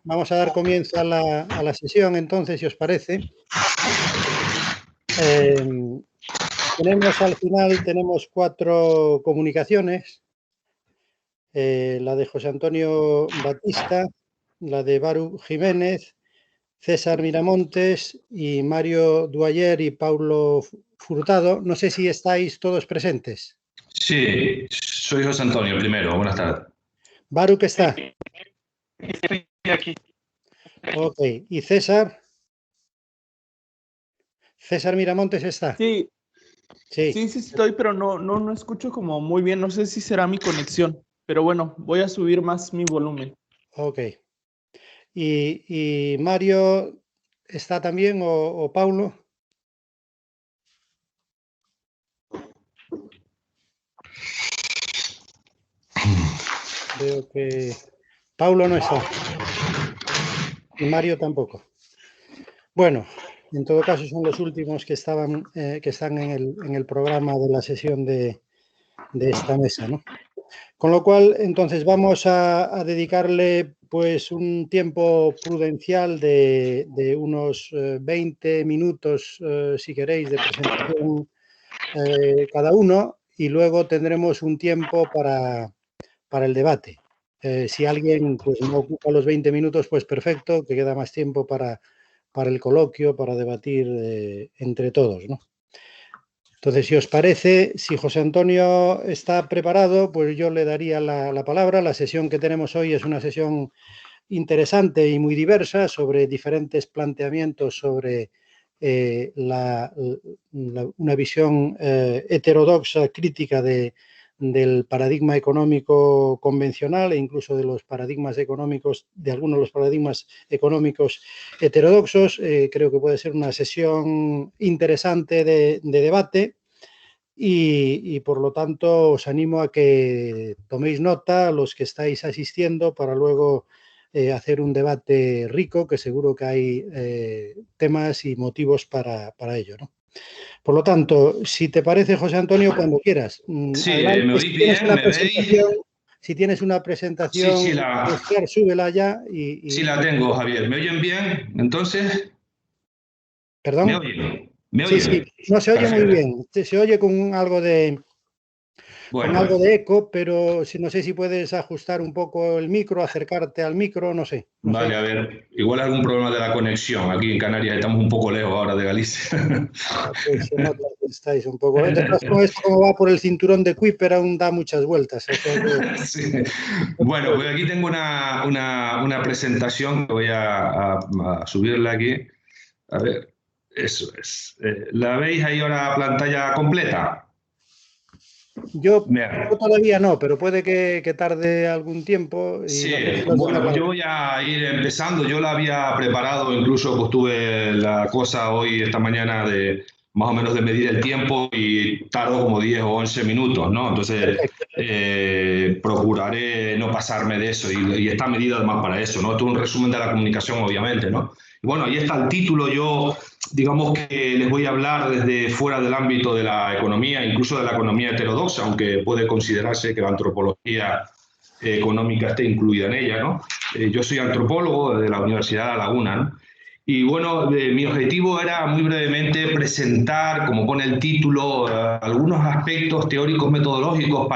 Vamos a dar comienzo a la sesión, entonces, si os parece. Al final tenemos 4 comunicaciones. La de José Antonio Batista, la de Baru Jiménez, César Miramontes y Mario Duayer y Paulo Furtado. No sé si estáis todos presentes. Sí, soy José Antonio primero. Buenas tardes. Baru, ¿qué está? Estoy aquí. Ok. ¿Y César? ¿César Miramontes está? Sí, sí estoy, pero no escucho como muy bien. No sé si será mi conexión, pero bueno, voy a subir más mi volumen. Ok. ¿Y Mario está también o Paulo? Veo que Paulo no está. Y Mario tampoco. Bueno, en todo caso son los últimos que están en el programa de la sesión de esta mesa, ¿no? Con lo cual, entonces, vamos a dedicarle pues un tiempo prudencial de unos 20 minutos, si queréis, de presentación cada uno, y luego tendremos un tiempo para el debate. Si alguien pues, no ocupa los 20 minutos, pues perfecto, que queda más tiempo para el coloquio, para debatir entre todos, ¿no? Entonces, si os parece, si José Antonio está preparado, pues yo le daría la palabra. La sesión que tenemos hoy es una sesión interesante y muy diversa sobre diferentes planteamientos sobre una visión heterodoxa, crítica del paradigma económico convencional e incluso de los paradigmas económicos, de algunos de los paradigmas económicos heterodoxos. Creo que puede ser una sesión interesante de debate y por lo tanto os animo a que toméis nota, los que estáis asistiendo, para luego hacer un debate rico, que seguro que hay temas y motivos para ello, ¿no? Por lo tanto, si te parece, José Antonio, cuando quieras. Sí, adelante. ¿me oís bien? ¿Me veis? Si tienes una presentación, súbela ya. Sí, la tengo, Javier. ¿Me oyen bien? Entonces. ¿Perdón? ¿Me oyen? ¿Me Sí, oyen? sí, no se oye Perfecto. muy bien. Se oye con algo de... Bueno, con algo de eco, pero no sé si puedes ajustar un poco el micro, acercarte al micro, no sé. Vale, a ver, igual algún problema de la conexión. Aquí en Canarias estamos un poco lejos ahora de Galicia. Pues se nota que estáis un poco... De todas formas, esto como va por el cinturón de Kuiper aún da muchas vueltas. O sea que... Sí. Bueno, pues aquí tengo una presentación que voy a subirla aquí. A ver, eso es. ¿La veis ahí ahora pantalla completa? Yo todavía no, pero puede que tarde algún tiempo. Sí, bueno, pues yo voy a ir empezando. Yo la había preparado, incluso pues tuve la cosa hoy, esta mañana, de más o menos de medir el tiempo y tardo como 10 o 11 minutos, ¿no? Entonces procuraré no pasarme de eso y está medida además para eso, ¿no? Esto es un resumen de la comunicación, obviamente, ¿no? Y bueno, ahí está el título. Yo, digamos que les voy a hablar desde fuera del ámbito de la economía, incluso de la economía heterodoxa, aunque puede considerarse que la antropología económica esté incluida en ella, ¿no? Yo soy antropólogo de la Universidad de La Laguna, ¿no? Y bueno, mi objetivo era muy brevemente presentar, como pone el título, algunos aspectos teóricos metodológicos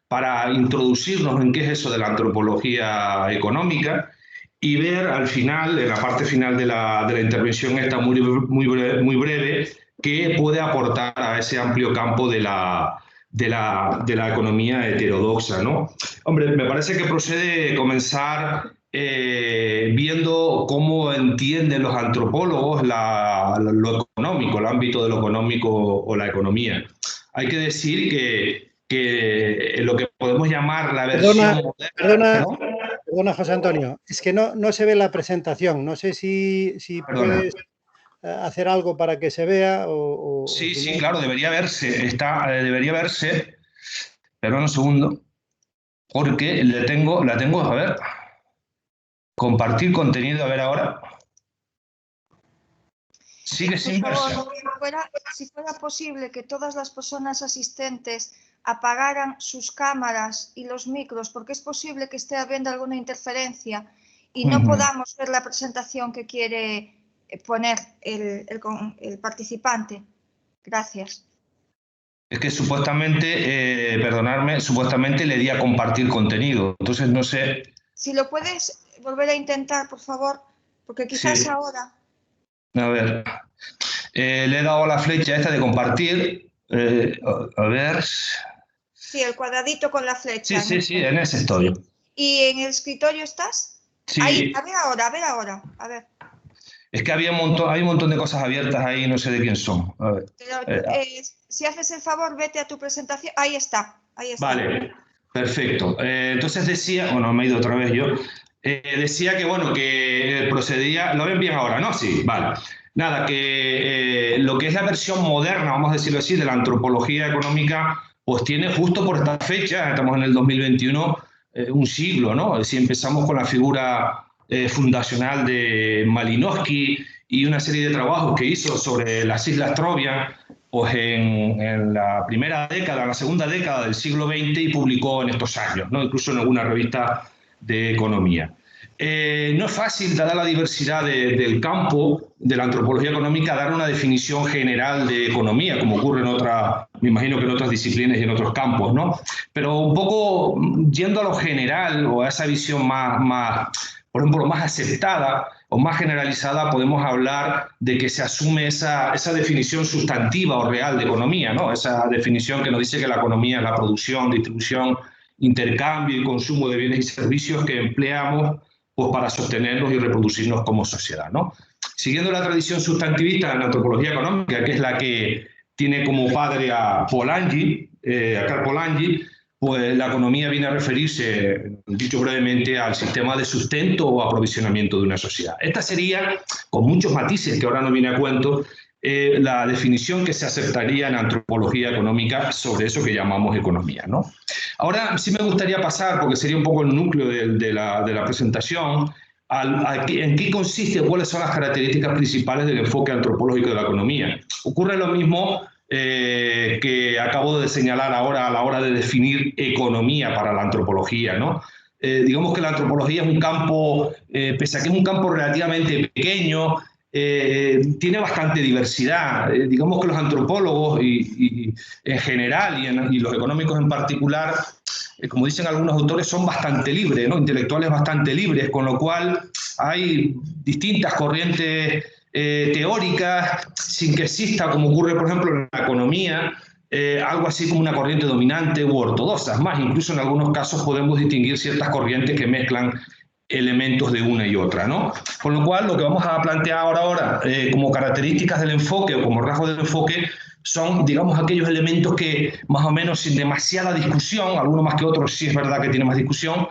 para introducirnos en qué es eso de la antropología económica y ver al final, en la parte final de la intervención esta muy breve, qué puede aportar a ese amplio campo de la economía heterodoxa, ¿no? Hombre, me parece que procede comenzar viendo cómo entienden los antropólogos lo económico, el ámbito de lo económico o la economía. Hay que decir que lo que podemos llamar la versión moderna, ¿no? Perdona, José Antonio, es que no se ve la presentación. No sé si puedes hacer algo para que se vea o sí, si sí, no... claro, debería verse, debería verse, perdón un segundo, porque la tengo, a ver, compartir contenido, a ver ahora. Sigue sin verse. Por favor, si fuera posible que todas las personas asistentes apagaran sus cámaras y los micros, porque es posible que esté habiendo alguna interferencia y no podamos ver la presentación que quiere poner el participante. Gracias. Es que supuestamente, perdonadme, supuestamente le di a compartir contenido. Entonces no sé... Si lo puedes volver a intentar, por favor, porque quizás Sí. ahora... A ver, le he dado a la flecha esta de compartir. A ver... Sí, el cuadradito con la flecha. Sí, en ese estoy. Sí. ¿Y en el escritorio estás? Sí. Ahí, a ver ahora, a ver. Es que hay un montón de cosas abiertas ahí, no sé de quién son. A ver. Pero, si haces el favor, vete a tu presentación. Ahí está. Vale, perfecto. Entonces decía, bueno, me he ido otra vez yo. Decía que, bueno, que procedía, ¿lo ven bien ahora, no? Sí, vale. Nada, que lo que es la versión moderna, vamos a decirlo así, de la antropología económica, pues tiene justo por esta fecha, estamos en el 2021, un siglo, ¿no? Si empezamos con la figura fundacional de Malinowski y una serie de trabajos que hizo sobre las Islas Trovian, pues en la primera década, en la segunda década del siglo XX, y publicó en estos años, ¿no? Incluso en alguna revista de economía. No es fácil, dada la diversidad del campo de la antropología económica, dar una definición general de economía, como ocurre en otras, me imagino que en otras disciplinas y en otros campos, ¿no? Pero un poco yendo a lo general o a esa visión más por ejemplo, más aceptada o más generalizada, podemos hablar de que se asume esa definición sustantiva o real de economía, ¿no? Esa definición que nos dice que la economía es la producción, distribución, intercambio y consumo de bienes y servicios que empleamos pues, para sostenernos y reproducirnos como sociedad, ¿no? Siguiendo la tradición sustantivista de la antropología económica, que es la que tiene como padre a Polanyi, a Karl Polanyi, pues la economía viene a referirse, dicho brevemente, al sistema de sustento o aprovisionamiento de una sociedad. Esta sería, con muchos matices que ahora no viene a cuento, la definición que se aceptaría en antropología económica sobre eso que llamamos economía, ¿no? Ahora sí me gustaría pasar, porque sería un poco el núcleo de la presentación, en qué consiste, cuáles son las características principales del enfoque antropológico de la economía. Ocurre lo mismo que acabo de señalar ahora a la hora de definir economía para la antropología, ¿no? Digamos que la antropología es un campo, pese a que es un campo relativamente pequeño, tiene bastante diversidad. Digamos que los antropólogos y en general y los económicos en particular, como dicen algunos autores, son bastante libres, ¿no? Intelectuales bastante libres, con lo cual hay distintas corrientes teóricas, sin que exista, como ocurre por ejemplo en la economía, algo así como una corriente dominante u ortodoxa. Es más, incluso en algunos casos podemos distinguir ciertas corrientes que mezclan elementos de una y otra, ¿no? Con lo cual, lo que vamos a plantear ahora como características del enfoque o como rasgos del enfoque son, digamos, aquellos elementos que más o menos sin demasiada discusión, algunos más que otros sí es verdad que tiene más discusión,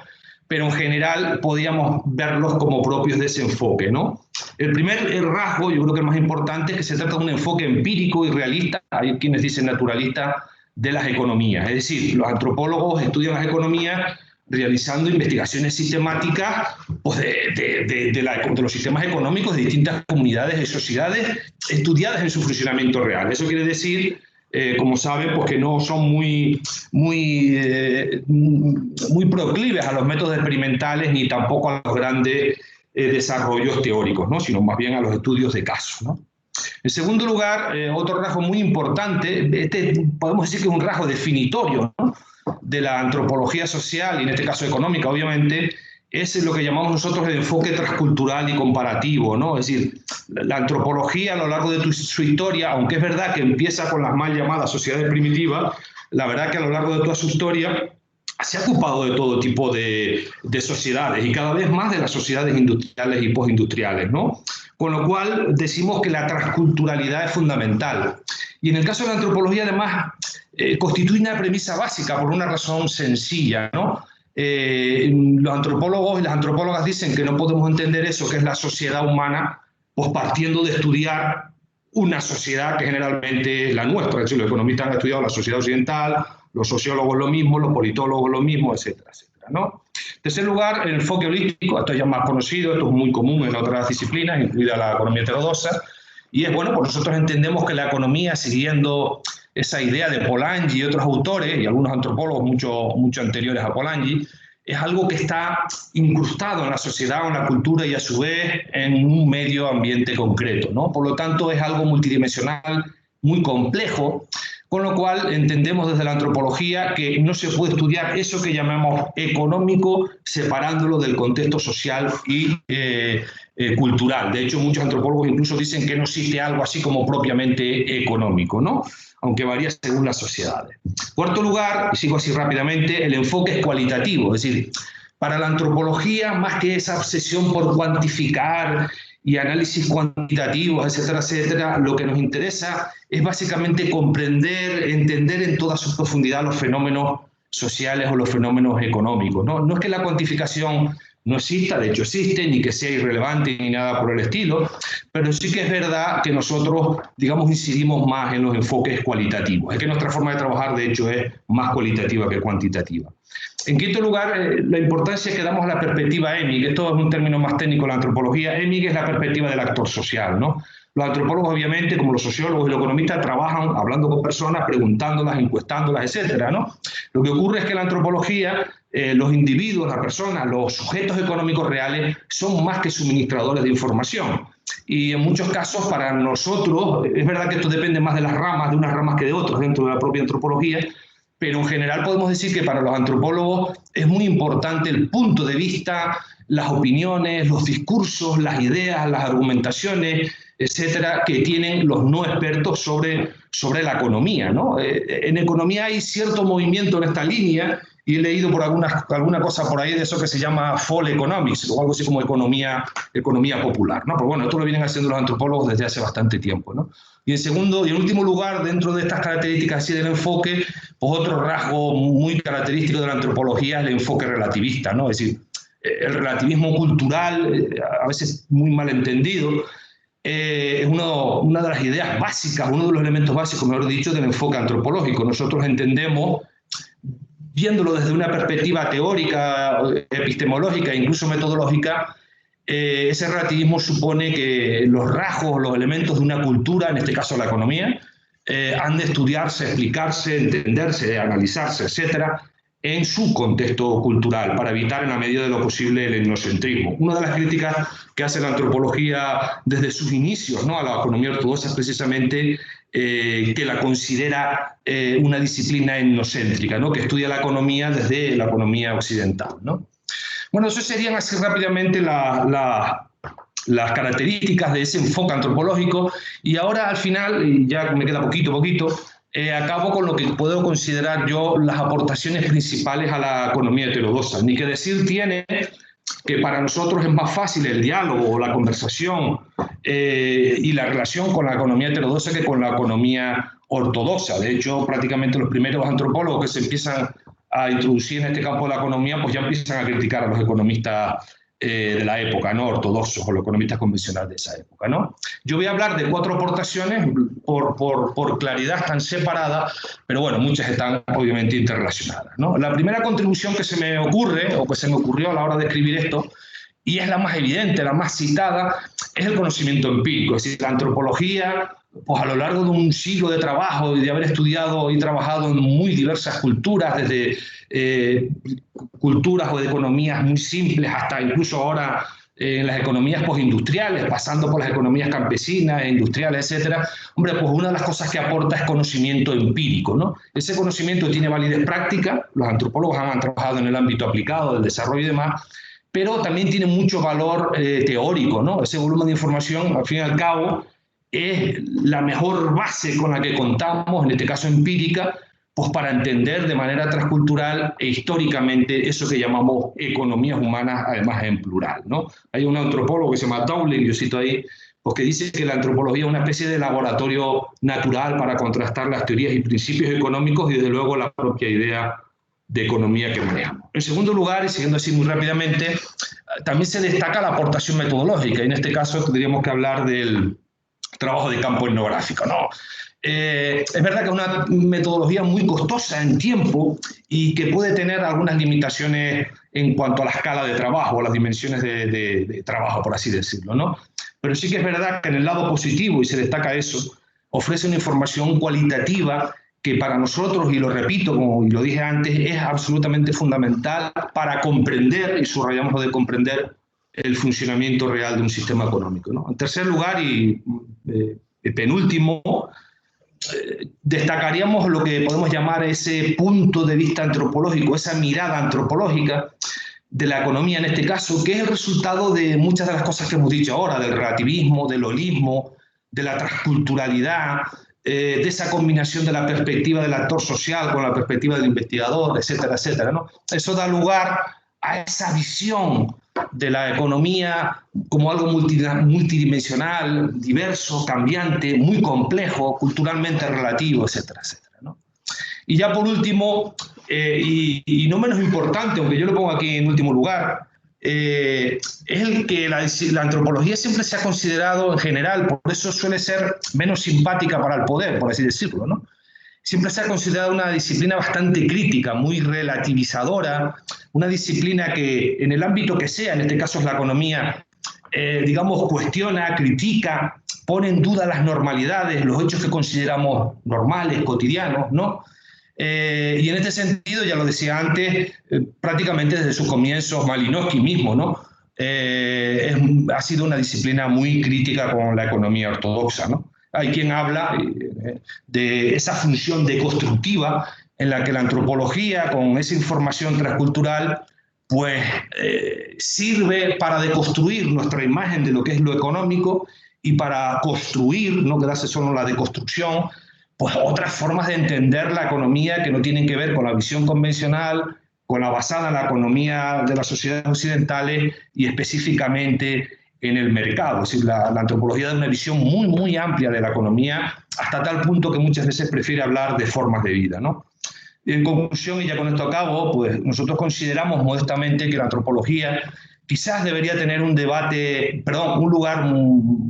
pero en general podíamos verlos como propios de ese enfoque, ¿no? El primer rasgo, yo creo que el más importante, es que se trata de un enfoque empírico y realista, hay quienes dicen naturalista, de las economías. Es decir, los antropólogos estudian las economías realizando investigaciones sistemáticas pues, de los sistemas económicos de distintas comunidades y sociedades estudiadas en su funcionamiento real. Eso quiere decir, como saben, pues que no son muy proclives a los métodos experimentales ni tampoco a los grandes desarrollos teóricos, ¿no? Sino más bien a los estudios de caso, ¿no? En segundo lugar, otro rasgo muy importante, podemos decir que es un rasgo definitorio, ¿no?, de la antropología social, y en este caso económica, obviamente, es lo que llamamos nosotros el enfoque transcultural y comparativo, ¿no? Es decir, la antropología a lo largo de su historia, aunque es verdad que empieza con las mal llamadas sociedades primitivas, la verdad que a lo largo de toda su historia se ha ocupado de todo tipo de sociedades y cada vez más de las sociedades industriales y postindustriales, ¿no? Con lo cual decimos que la transculturalidad es fundamental. Y en el caso de la antropología, además, constituye una premisa básica por una razón sencilla, ¿no? Los antropólogos y las antropólogas dicen que no podemos entender eso, que es la sociedad humana, pues partiendo de estudiar una sociedad que generalmente es la nuestra. Es decir, los economistas han estudiado la sociedad occidental, los sociólogos lo mismo, los politólogos lo mismo, etcétera, etcétera, ¿no? En tercer lugar, el enfoque holístico, esto ya es más conocido, esto es muy común en otras disciplinas, incluida la economía heterodoxa, y es bueno, pues nosotros entendemos que la economía, siguiendo esa idea de Polanyi y otros autores, y algunos antropólogos mucho anteriores a Polanyi, es algo que está incrustado en la sociedad, en la cultura y a su vez en un medio ambiente concreto, ¿no? Por lo tanto, es algo multidimensional, muy complejo, con lo cual entendemos desde la antropología que no se puede estudiar eso que llamamos económico separándolo del contexto social y cultural. De hecho, muchos antropólogos incluso dicen que no existe algo así como propiamente económico, ¿no? Aunque varía según las sociedades. Cuarto lugar, y sigo así rápidamente, el enfoque es cualitativo, es decir, para la antropología, más que esa obsesión por cuantificar y análisis cuantitativos, etcétera, etcétera, lo que nos interesa es básicamente comprender, entender en toda su profundidad los fenómenos sociales o los fenómenos económicos, ¿no? No es que la cuantificación no exista, de hecho existe, ni que sea irrelevante ni nada por el estilo, pero sí que es verdad que nosotros, digamos, incidimos más en los enfoques cualitativos. Es que nuestra forma de trabajar, de hecho, es más cualitativa que cuantitativa. En quinto lugar, la importancia que damos a la perspectiva EMIG, esto es un término más técnico de la antropología. EMIG es la perspectiva del actor social, ¿no? Los antropólogos, obviamente, como los sociólogos y los economistas, trabajan hablando con personas, preguntándolas, encuestándolas, etcétera, ¿no? Lo que ocurre es que la antropología, los individuos, las personas, los sujetos económicos reales son más que suministradores de información. Y en muchos casos para nosotros, es verdad que esto depende más de las ramas, de unas ramas que de otras dentro de la propia antropología, pero en general podemos decir que para los antropólogos es muy importante el punto de vista, las opiniones, los discursos, las ideas, las argumentaciones, etcétera, que tienen los no expertos sobre la economía, ¿no? En economía hay cierto movimiento en esta línea y he leído por alguna cosa por ahí de eso que se llama fall economics o algo así como economía popular, ¿no? Pero bueno, esto lo vienen haciendo los antropólogos desde hace bastante tiempo, ¿no? Y en segundo y en último lugar, dentro de estas características así del enfoque, pues otro rasgo muy característico de la antropología es el enfoque relativista, ¿no? Es decir, el relativismo cultural, a veces muy mal entendido, es una de las ideas básicas, uno de los elementos básicos, mejor dicho, del enfoque antropológico. Nosotros entendemos, viéndolo desde una perspectiva teórica, epistemológica e incluso metodológica, ese relativismo supone que los rasgos, los elementos de una cultura, en este caso la economía, han de estudiarse, explicarse, entenderse, analizarse, etcétera, en su contexto cultural, para evitar en la medida de lo posible el etnocentrismo. Una de las críticas que hace la antropología desde sus inicios, ¿no?, a la economía ortodoxa es precisamente que la considera una disciplina etnocéntrica, ¿no?, que estudia la economía desde la economía occidental, ¿no? Bueno, eso serían así rápidamente las características de ese enfoque antropológico, y ahora al final, y ya me queda poquito, acabo con lo que puedo considerar yo las aportaciones principales a la economía heterodoxa. Ni que decir tiene que para nosotros es más fácil el diálogo, la conversación y la relación con la economía heterodoxa que con la economía ortodoxa. De hecho, prácticamente los primeros antropólogos que se empiezan a introducir en este campo de la economía, pues ya empiezan a criticar a los economistas de la época, ¿no?, ortodoxos, o los economistas convencionales de esa época, ¿no? Yo voy a hablar de 4 aportaciones, por claridad están separadas, pero bueno, muchas están obviamente interrelacionadas, ¿no? La primera contribución que se me ocurre, o que se me ocurrió a la hora de escribir esto, y es la más evidente, la más citada, es el conocimiento empírico. Es decir, la antropología, pues a lo largo de un siglo de trabajo y de haber estudiado y trabajado en muy diversas culturas, desde culturas o de economías muy simples hasta incluso ahora en las economías postindustriales, pasando por las economías campesinas, industriales, etcétera. Hombre, pues una de las cosas que aporta es conocimiento empírico, ¿no? Ese conocimiento tiene validez práctica, los antropólogos han trabajado en el ámbito aplicado del desarrollo y demás, pero también tiene mucho valor teórico, ¿no? Ese volumen de información, al fin y al cabo, es la mejor base con la que contamos, en este caso empírica, pues para entender de manera transcultural e históricamente eso que llamamos economías humanas, además en plural, ¿no? Hay un antropólogo que se llama Dowling, yo cito ahí, pues que dice que la antropología es una especie de laboratorio natural para contrastar las teorías y principios económicos y desde luego la propia idea de economía que manejamos. En segundo lugar, y siguiendo así muy rápidamente, también se destaca la aportación metodológica, y en este caso tendríamos que hablar del trabajo de campo etnográfico, ¿no? Es verdad que es una metodología muy costosa en tiempo y que puede tener algunas limitaciones en cuanto a la escala de trabajo, o las dimensiones de trabajo, por así decirlo, ¿no? Pero sí que es verdad que en el lado positivo, y se destaca eso, ofrece una información cualitativa que para nosotros, y lo repito, como lo dije antes, es absolutamente fundamental para comprender, y subrayamos lo de comprender, el funcionamiento real de un sistema económico, ¿no? En tercer lugar, y penúltimo, destacaríamos lo que podemos llamar ese punto de vista antropológico, esa mirada antropológica de la economía en este caso, que es el resultado de muchas de las cosas que hemos dicho ahora, del relativismo, del holismo, de la transculturalidad, de esa combinación de la perspectiva del actor social con la perspectiva del investigador, etcétera, etcétera, ¿no? Eso da lugar a esa visión de la economía como algo multidimensional, diverso, cambiante, muy complejo, culturalmente relativo, etcétera, etcétera, ¿no? Y ya por último, y no menos importante, aunque yo lo pongo aquí en último lugar, es el que la antropología siempre se ha considerado en general, por eso suele ser menos simpática para el poder, por así decirlo, ¿no? Siempre se ha considerado una disciplina bastante crítica, muy relativizadora, una disciplina que en el ámbito que sea, en este caso es la economía, digamos, cuestiona, critica, pone en duda las normalidades, los hechos que consideramos normales, cotidianos, ¿no? Y en este sentido, ya lo decía antes, prácticamente desde sus comienzos, Malinowski mismo, ¿no? Ha sido una disciplina muy crítica con la economía ortodoxa, ¿no? Hay quien habla de esa función deconstructiva en la que la antropología, con esa información transcultural, pues sirve para deconstruir nuestra imagen de lo que es lo económico y para construir, no quedarse solo en la deconstrucción, pues otras formas de entender la economía que no tienen que ver con la visión convencional, con la basada en la economía de las sociedades occidentales y específicamente en el mercado. Es decir, la antropología da una visión muy, muy amplia de la economía, hasta tal punto que muchas veces prefiere hablar de formas de vida, ¿no? En conclusión, y ya con esto acabo, pues nosotros consideramos modestamente que la antropología quizás debería tener un lugar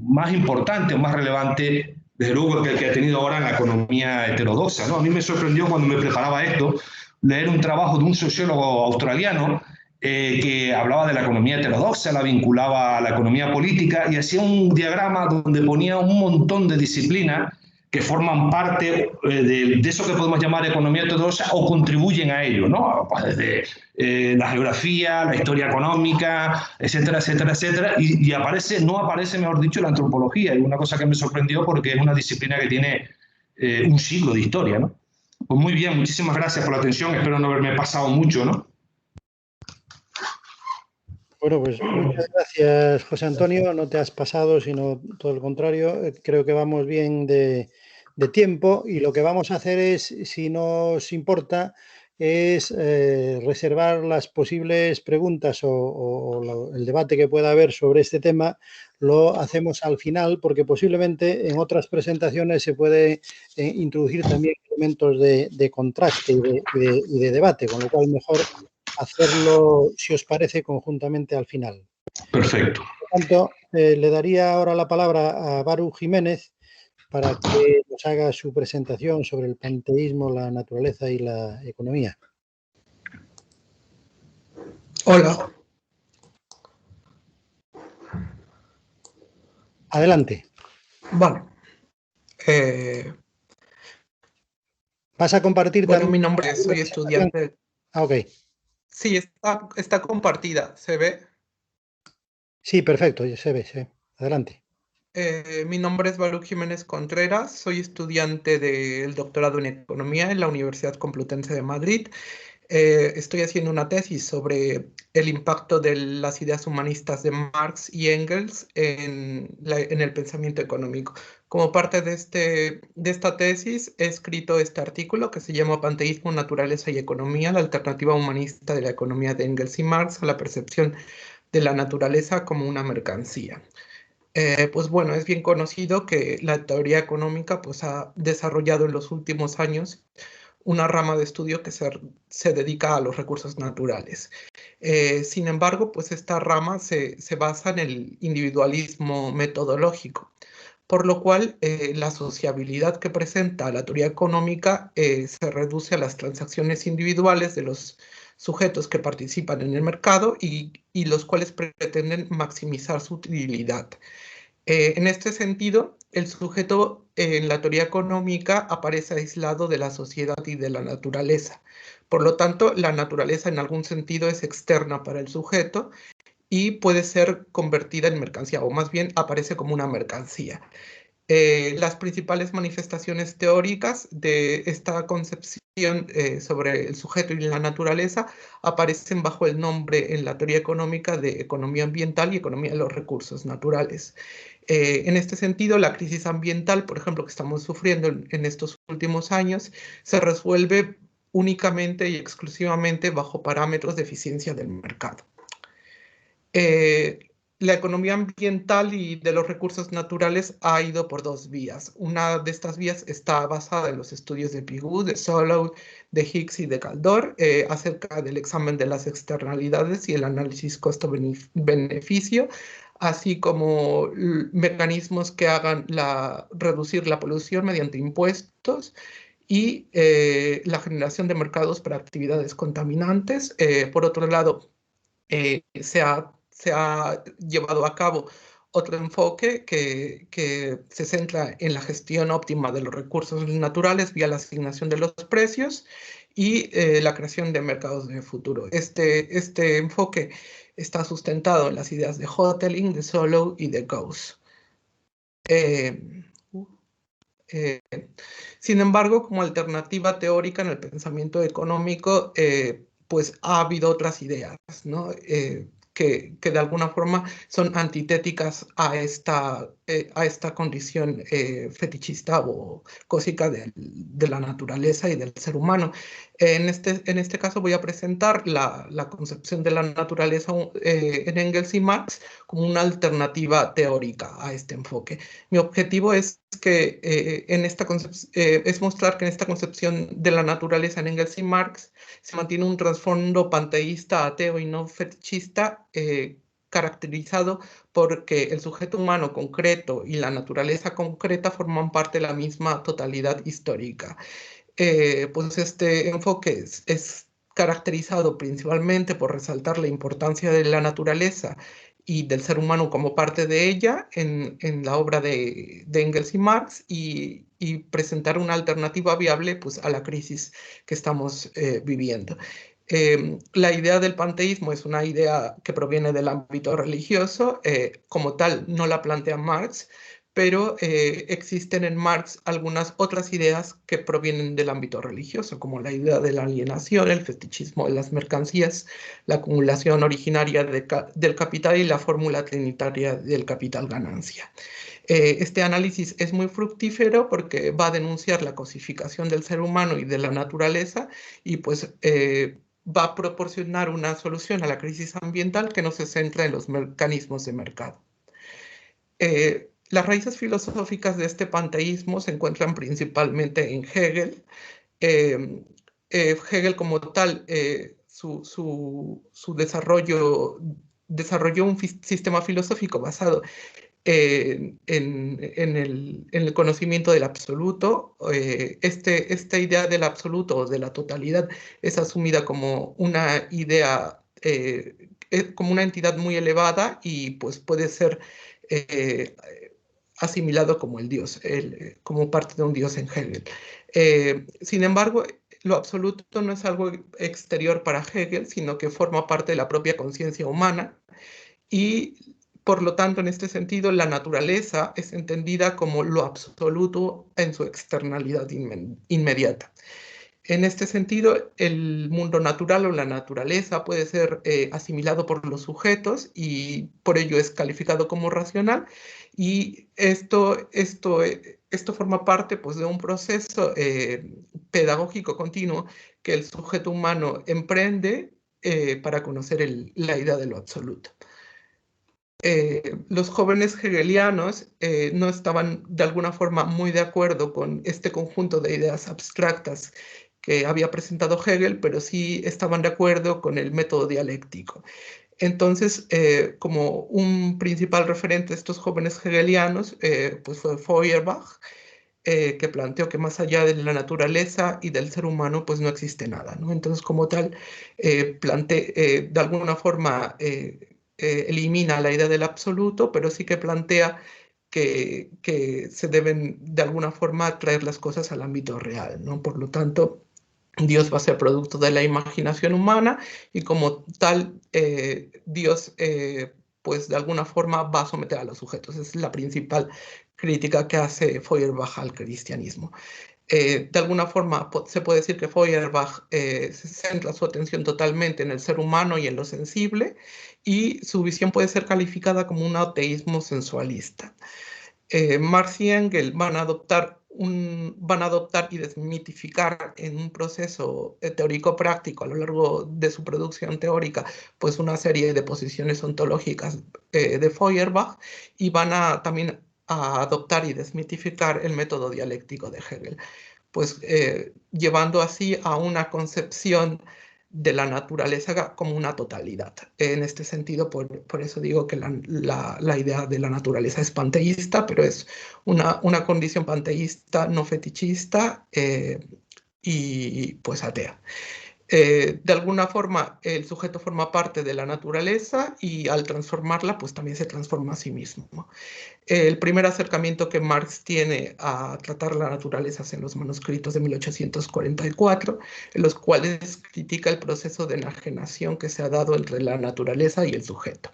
más importante o más relevante, desde luego, que el que ha tenido ahora en la economía heterodoxa, ¿no? A mí me sorprendió cuando me preparaba esto, leer un trabajo de un sociólogo australiano que hablaba de la economía heterodoxa, la vinculaba a la economía política y hacía un diagrama donde ponía un montón de disciplinas que forman parte de eso que podemos llamar economía heterodoxa o contribuyen a ello, ¿no? Pues desde la geografía, la historia económica, etcétera, etcétera, etcétera, y no aparece, mejor dicho, la antropología, y una cosa que me sorprendió porque es una disciplina que tiene un siglo de historia, ¿no? Pues muy bien, muchísimas gracias por la atención, espero no haberme pasado mucho, ¿no? Bueno, pues muchas gracias, José Antonio. No te has pasado, sino todo lo contrario. Creo que vamos bien de tiempo y lo que vamos a hacer es, si nos importa, es reservar las posibles preguntas o el debate que pueda haber sobre este tema. Lo hacemos al final porque posiblemente en otras presentaciones se puede introducir también elementos de contraste y de debate, con lo cual mejor hacerlo, si os parece, conjuntamente al final. Perfecto. Por tanto, le daría ahora la palabra a Baruch Jiménez para que nos haga su presentación sobre el panteísmo, la naturaleza y la economía. Hola. Adelante. Vale. ¿Vas a compartir bueno, también? mi nombre es, soy estudiante. Ah, ok. Sí, está compartida. ¿Se ve? Sí, perfecto, se ve, sí. Adelante. Mi nombre es Baruch Jiménez Contreras, soy estudiante del doctorado en Economía en la Universidad Complutense de Madrid. Estoy haciendo una tesis sobre el impacto de las ideas humanistas de Marx y Engels en el pensamiento económico. Como parte de esta tesis, he escrito este artículo que se llama Panteísmo, Naturaleza y Economía, la alternativa humanista de la economía de Engels y Marx a la percepción de la naturaleza como una mercancía. Pues bueno, es bien conocido que la teoría económica pues, ha desarrollado en los últimos años una rama de estudio que se dedica a los recursos naturales. Sin embargo, pues esta rama se basa en el individualismo metodológico, por lo cual la sociabilidad que presenta la teoría económica se reduce a las transacciones individuales de los sujetos que participan en el mercado y los cuales pretenden maximizar su utilidad. En este sentido, el sujeto en la teoría económica aparece aislado de la sociedad y de la naturaleza. Por lo tanto, la naturaleza en algún sentido es externa para el sujeto y puede ser convertida en mercancía, o más bien aparece como una mercancía. Las principales manifestaciones teóricas de esta concepción sobre el sujeto y la naturaleza aparecen bajo el nombre en la teoría económica de economía ambiental y economía de los recursos naturales. En este sentido, la crisis ambiental, por ejemplo, que estamos sufriendo en estos últimos años, se resuelve únicamente y exclusivamente bajo parámetros de eficiencia del mercado. La economía ambiental y de los recursos naturales ha ido por dos vías. Una de estas vías está basada en los estudios de Pigou, de Solow, de Hicks y de Kaldor acerca del examen de las externalidades y el análisis costo-beneficio, así como mecanismos que hagan reducir la polución mediante impuestos y la generación de mercados para actividades contaminantes. Por otro lado, se ha llevado a cabo otro enfoque que se centra en la gestión óptima de los recursos naturales vía la asignación de los precios y la creación de mercados de futuro. Este enfoque está sustentado en las ideas de Hotelling, de Solow y de Gauss. Sin embargo, como alternativa teórica en el pensamiento económico, pues ha habido otras ideas, ¿no? Que de alguna forma son antitéticas a esta condición fetichista o cósica de la naturaleza y del ser humano. En este caso voy a presentar la concepción de la naturaleza en Engels y Marx como una alternativa teórica a este enfoque. Mi objetivo es que es mostrar que en esta concepción de la naturaleza en Engels y Marx se mantiene un trasfondo panteísta, ateo y no fetichista, caracterizado porque el sujeto humano concreto y la naturaleza concreta forman parte de la misma totalidad histórica. Pues este enfoque es caracterizado principalmente por resaltar la importancia de la naturaleza y del ser humano como parte de ella en la obra de Engels y Marx y presentar una alternativa viable pues, a la crisis que estamos viviendo. La idea del panteísmo es una idea que proviene del ámbito religioso, como tal no la plantea Marx, pero existen en Marx algunas otras ideas que provienen del ámbito religioso, como la idea de la alienación, el fetichismo de las mercancías, la acumulación originaria del capital y la fórmula trinitaria del capital-ganancia. Este análisis es muy fructífero porque va a denunciar la cosificación del ser humano y de la naturaleza y pues va a proporcionar una solución a la crisis ambiental que no se centra en los mecanismos de mercado. Las raíces filosóficas de este panteísmo se encuentran principalmente en Hegel. Hegel como tal, su desarrolló un sistema filosófico basado en el conocimiento del absoluto. Esta idea del absoluto o de la totalidad es asumida como una idea, como una entidad muy elevada y pues puede ser asimilado como el Dios, como parte de un Dios en Hegel. Sin embargo, lo absoluto no es algo exterior para Hegel, sino que forma parte de la propia conciencia humana y, por lo tanto, en este sentido, la naturaleza es entendida como lo absoluto en su externalidad inmediata. En este sentido, el mundo natural o la naturaleza puede ser asimilado por los sujetos y por ello es calificado como racional. Y esto forma parte pues, de un proceso pedagógico continuo que el sujeto humano emprende para conocer la idea de lo absoluto. Los jóvenes hegelianos no estaban de alguna forma muy de acuerdo con este conjunto de ideas abstractas que había presentado Hegel, pero sí estaban de acuerdo con el método dialéctico. Entonces, como un principal referente de estos jóvenes hegelianos, pues fue Feuerbach, que planteó que más allá de la naturaleza y del ser humano, pues no existe nada, ¿no? Entonces, como tal, de alguna forma elimina la idea del absoluto, pero sí que plantea que se deben de alguna forma traer las cosas al ámbito real, ¿no? Por lo tanto, Dios va a ser producto de la imaginación humana y como tal, Dios pues de alguna forma va a someter a los sujetos. Es la principal crítica que hace Feuerbach al cristianismo. De alguna forma se puede decir que Feuerbach se centra su atención totalmente en el ser humano y en lo sensible, y su visión puede ser calificada como un ateísmo sensualista. Marx y Engels van a adoptar y desmitificar en un proceso teórico-práctico a lo largo de su producción teórica, pues una serie de posiciones ontológicas de Feuerbach, y van a también a adoptar y desmitificar el método dialéctico de Hegel, pues llevando así a una concepción de la naturaleza como una totalidad. En este sentido, por eso digo que la idea de la naturaleza es panteísta, pero es una condición panteísta no fetichista y pues atea. De alguna forma, el sujeto forma parte de la naturaleza y al transformarla, pues también se transforma a sí mismo, ¿no? El primer acercamiento que Marx tiene a tratar la naturaleza es en los manuscritos de 1844, en los cuales critica el proceso de enajenación que se ha dado entre la naturaleza y el sujeto.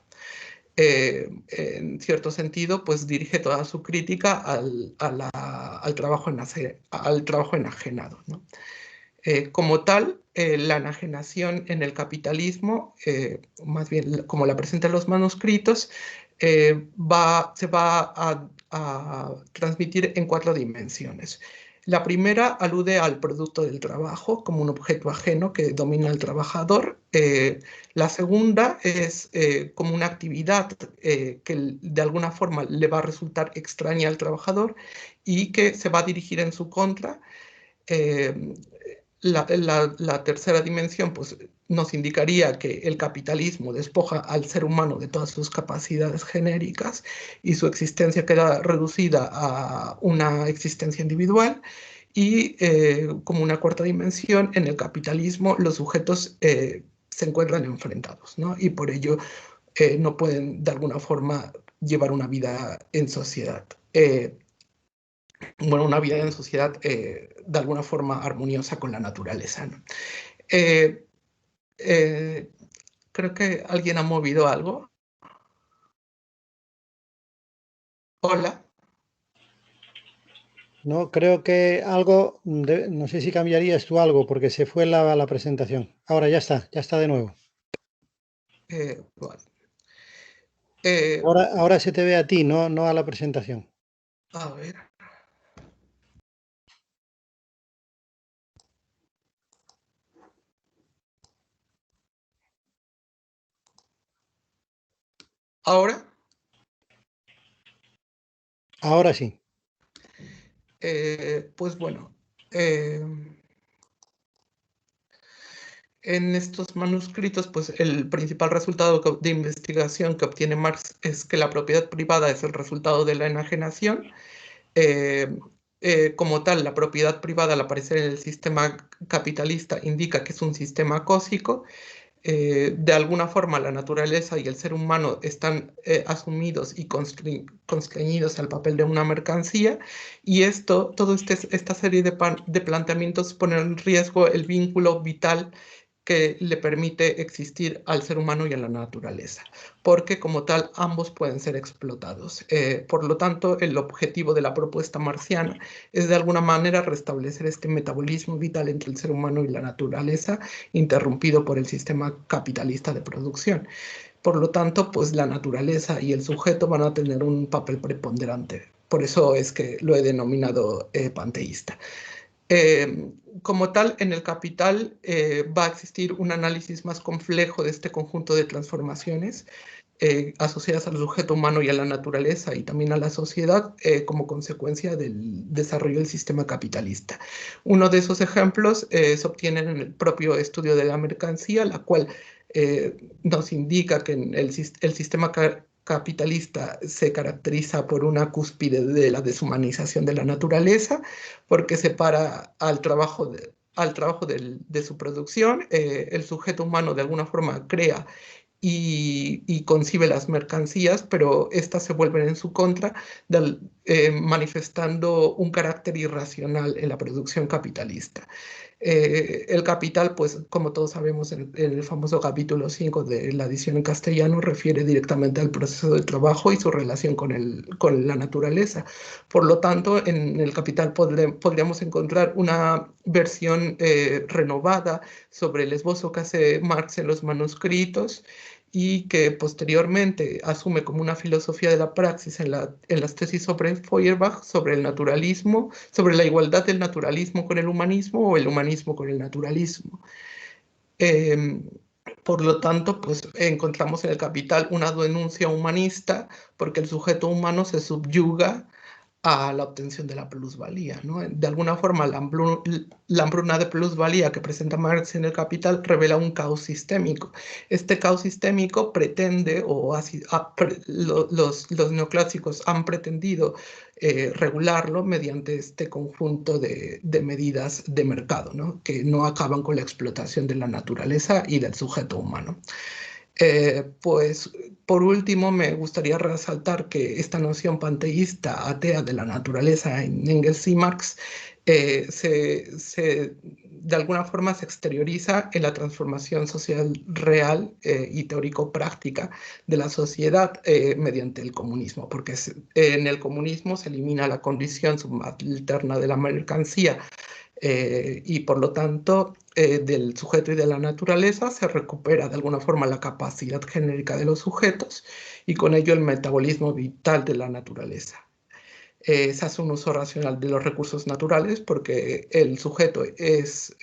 En cierto sentido, pues dirige toda su crítica al trabajo enajenado, ¿no? Como tal, la enajenación en el capitalismo, más bien como la presentan los manuscritos, se va a transmitir en 4 dimensiones. La primera alude al producto del trabajo como un objeto ajeno que domina al trabajador. La segunda es como una actividad que de alguna forma le va a resultar extraña al trabajador y que se va a dirigir en su contra. La tercera dimensión pues, nos indicaría que el capitalismo despoja al ser humano de todas sus capacidades genéricas y su existencia queda reducida a una existencia individual. Y como una cuarta dimensión, en el capitalismo los sujetos se encuentran enfrentados, ¿no? Y por ello no pueden de alguna forma llevar una vida en sociedad. Bueno, una vida en sociedad de alguna forma armoniosa con la naturaleza, ¿no? Creo que alguien ha movido algo. Hola. No, creo que algo, no sé si cambiarías tú algo porque se fue la presentación. Ahora ya está de nuevo. Bueno. Ahora se te ve a ti, no a la presentación. A ver. ¿Ahora? Ahora sí. Pues bueno, en estos manuscritos, pues el principal resultado de investigación que obtiene Marx es que la propiedad privada es el resultado de la enajenación. Como tal, la propiedad privada al aparecer en el sistema capitalista indica que es un sistema cósico. De alguna forma la naturaleza y el ser humano están asumidos y constreñidos al papel de una mercancía, y toda esta serie de planteamientos pone en riesgo el vínculo vital que le permite existir al ser humano y a la naturaleza, porque como tal ambos pueden ser explotados. Por lo tanto, el objetivo de la propuesta marxiana es de alguna manera restablecer este metabolismo vital entre el ser humano y la naturaleza, interrumpido por el sistema capitalista de producción. Por lo tanto, pues la naturaleza y el sujeto van a tener un papel preponderante. Por eso es que lo he denominado panteísta. Como tal, en el Capital va a existir un análisis más complejo de este conjunto de transformaciones asociadas al sujeto humano y a la naturaleza y también a la sociedad como consecuencia del desarrollo del sistema capitalista. Uno de esos ejemplos se obtiene en el propio estudio de la mercancía, la cual nos indica que el sistema capitalista se caracteriza por una cúspide de la deshumanización de la naturaleza, porque separa al trabajo de su producción. El sujeto humano de alguna forma crea y concibe las mercancías, pero estas se vuelven en su contra, manifestando un carácter irracional en la producción capitalista. El capital, pues como todos sabemos, en el famoso capítulo 5 de la edición en castellano, refiere directamente al proceso de trabajo y su relación con la naturaleza. Por lo tanto, en el capital podríamos encontrar una versión renovada sobre el esbozo que hace Marx en los manuscritos, y que posteriormente asume como una filosofía de la praxis en las tesis sobre Feuerbach, sobre el naturalismo, sobre la igualdad del naturalismo con el humanismo o el humanismo con el naturalismo. Por lo tanto, pues encontramos en el Capital una denuncia humanista, porque el sujeto humano se subyuga a la obtención de la plusvalía, ¿no? De alguna forma, la hambruna de plusvalía que presenta Marx en el Capital revela un caos sistémico. Este caos sistémico pretende, los neoclásicos han pretendido regularlo mediante este conjunto de medidas de mercado, ¿no? Que no acaban con la explotación de la naturaleza y del sujeto humano. Pues por último me gustaría resaltar que esta noción panteísta atea de la naturaleza en Engels y Marx de alguna forma se exterioriza en la transformación social real y teórico-práctica de la sociedad mediante el comunismo, porque en el comunismo se elimina la condición subalterna de la mercancía, y por lo tanto del sujeto y de la naturaleza se recupera de alguna forma la capacidad genérica de los sujetos y con ello el metabolismo vital de la naturaleza. Se hace un uso racional de los recursos naturales porque el sujeto es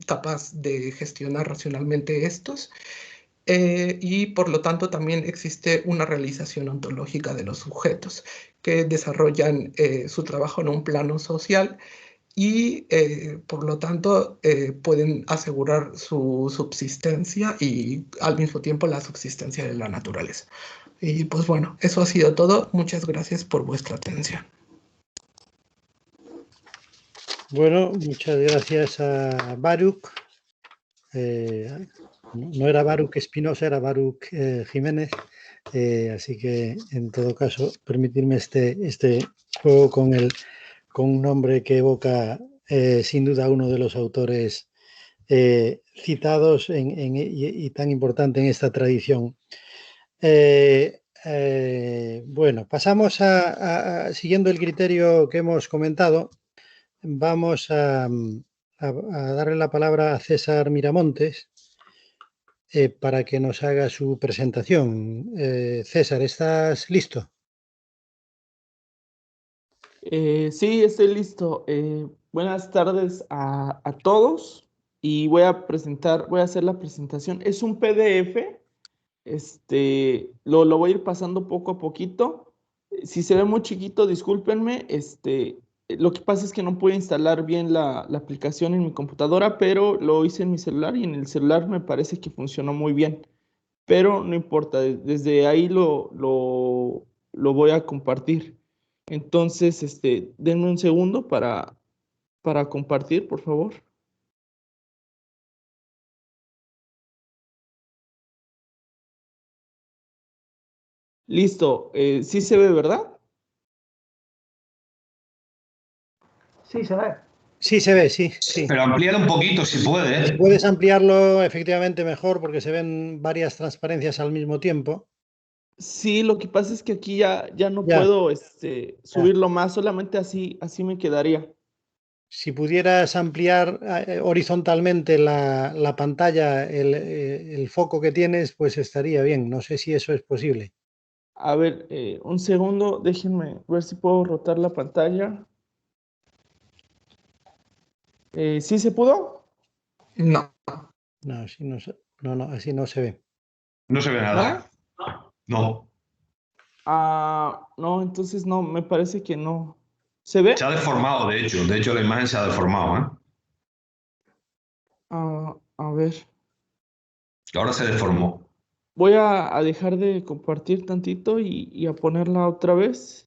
capaz de gestionar racionalmente estos, y por lo tanto también existe una realización ontológica de los sujetos que desarrollan su trabajo en un plano social y por lo tanto pueden asegurar su subsistencia y al mismo tiempo la subsistencia de la naturaleza. Y pues bueno, eso ha sido todo. Muchas gracias por vuestra atención. Bueno, muchas gracias a Baruch. No era Baruch Espinosa, era Baruch Jiménez. Así que, en todo caso, permitirme este juego con un nombre que evoca sin duda uno de los autores citados y tan importante en esta tradición. Bueno, pasamos siguiendo el criterio que hemos comentado, vamos a darle la palabra a César Miramontes para que nos haga su presentación. César, ¿estás listo? Sí, estoy listo. Buenas tardes a todos y voy a hacer la presentación. Es un PDF, lo voy a ir pasando poco a poquito. Si se ve muy chiquito, discúlpenme. Lo que pasa es que no pude instalar bien la aplicación en mi computadora, pero lo hice en mi celular y en el celular me parece que funcionó muy bien. Pero no importa, desde ahí lo voy a compartir. Entonces, denme un segundo para compartir, por favor. Listo, sí se ve, ¿verdad? Sí, se ve. Sí, se ve, sí. Pero amplíalo un poquito si puedes. Si puedes ampliarlo, efectivamente mejor, porque se ven varias transparencias al mismo tiempo. Sí, lo que pasa es que aquí ya no Ya. puedo subirlo más, solamente así me quedaría. Si pudieras ampliar horizontalmente la pantalla, el foco que tienes, pues estaría bien. No sé si eso es posible. A ver, un segundo, déjenme ver si puedo rotar la pantalla. ¿Sí se pudo? No. No, así no se ve. No se ve nada. No. No, entonces no, me parece que no. ¿Se ve? Se ha deformado, de hecho. De hecho, la imagen se ha deformado, ¿eh? A ver. Ahora se deformó. Voy a dejar de compartir tantito y a ponerla otra vez.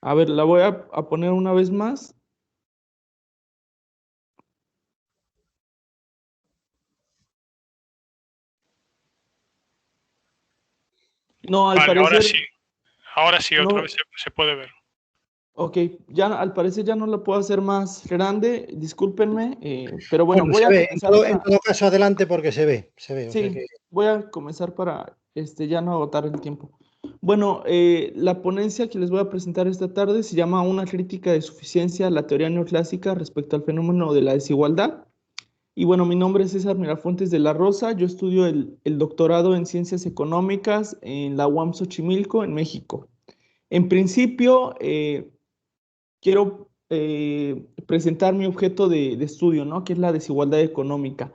A ver, la voy a poner una vez más. No, al Vale, parecer... ahora sí. Ahora sí, otra no, vez se puede ver. ok, ya al parecer ya no lo puedo hacer más grande, discúlpenme, pero bueno, Bueno, voy se a ve. comenzar En todo caso, adelante porque se ve. Se ve. O sea Sí, que... voy a comenzar para ya no agotar el tiempo. Bueno, la ponencia que les voy a presentar esta tarde se llama Una crítica de suficiencia a la teoría neoclásica respecto al fenómeno de la desigualdad. Y bueno, mi nombre es César Mirafontes de la Rosa, yo estudio el doctorado en Ciencias Económicas en la UAM Xochimilco, en México. En principio, quiero presentar mi objeto de estudio, ¿no? Que es la desigualdad económica.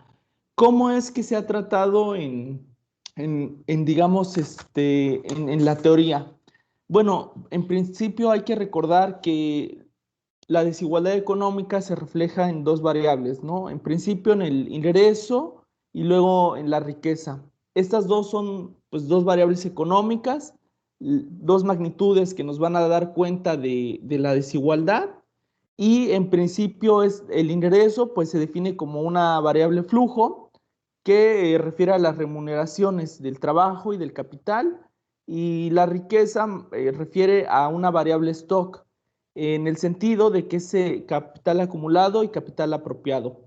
¿Cómo es que se ha tratado digamos, en la teoría? Bueno, en principio hay que recordar que la desigualdad económica se refleja en dos variables, ¿no? En principio en el ingreso y luego en la riqueza. Estas dos son, pues, dos variables económicas, dos magnitudes que nos van a dar cuenta de la desigualdad, y en principio es el ingreso, pues se define como una variable flujo que refiere a las remuneraciones del trabajo y del capital, y la riqueza refiere a una variable stock, en el sentido de que es capital acumulado y capital apropiado.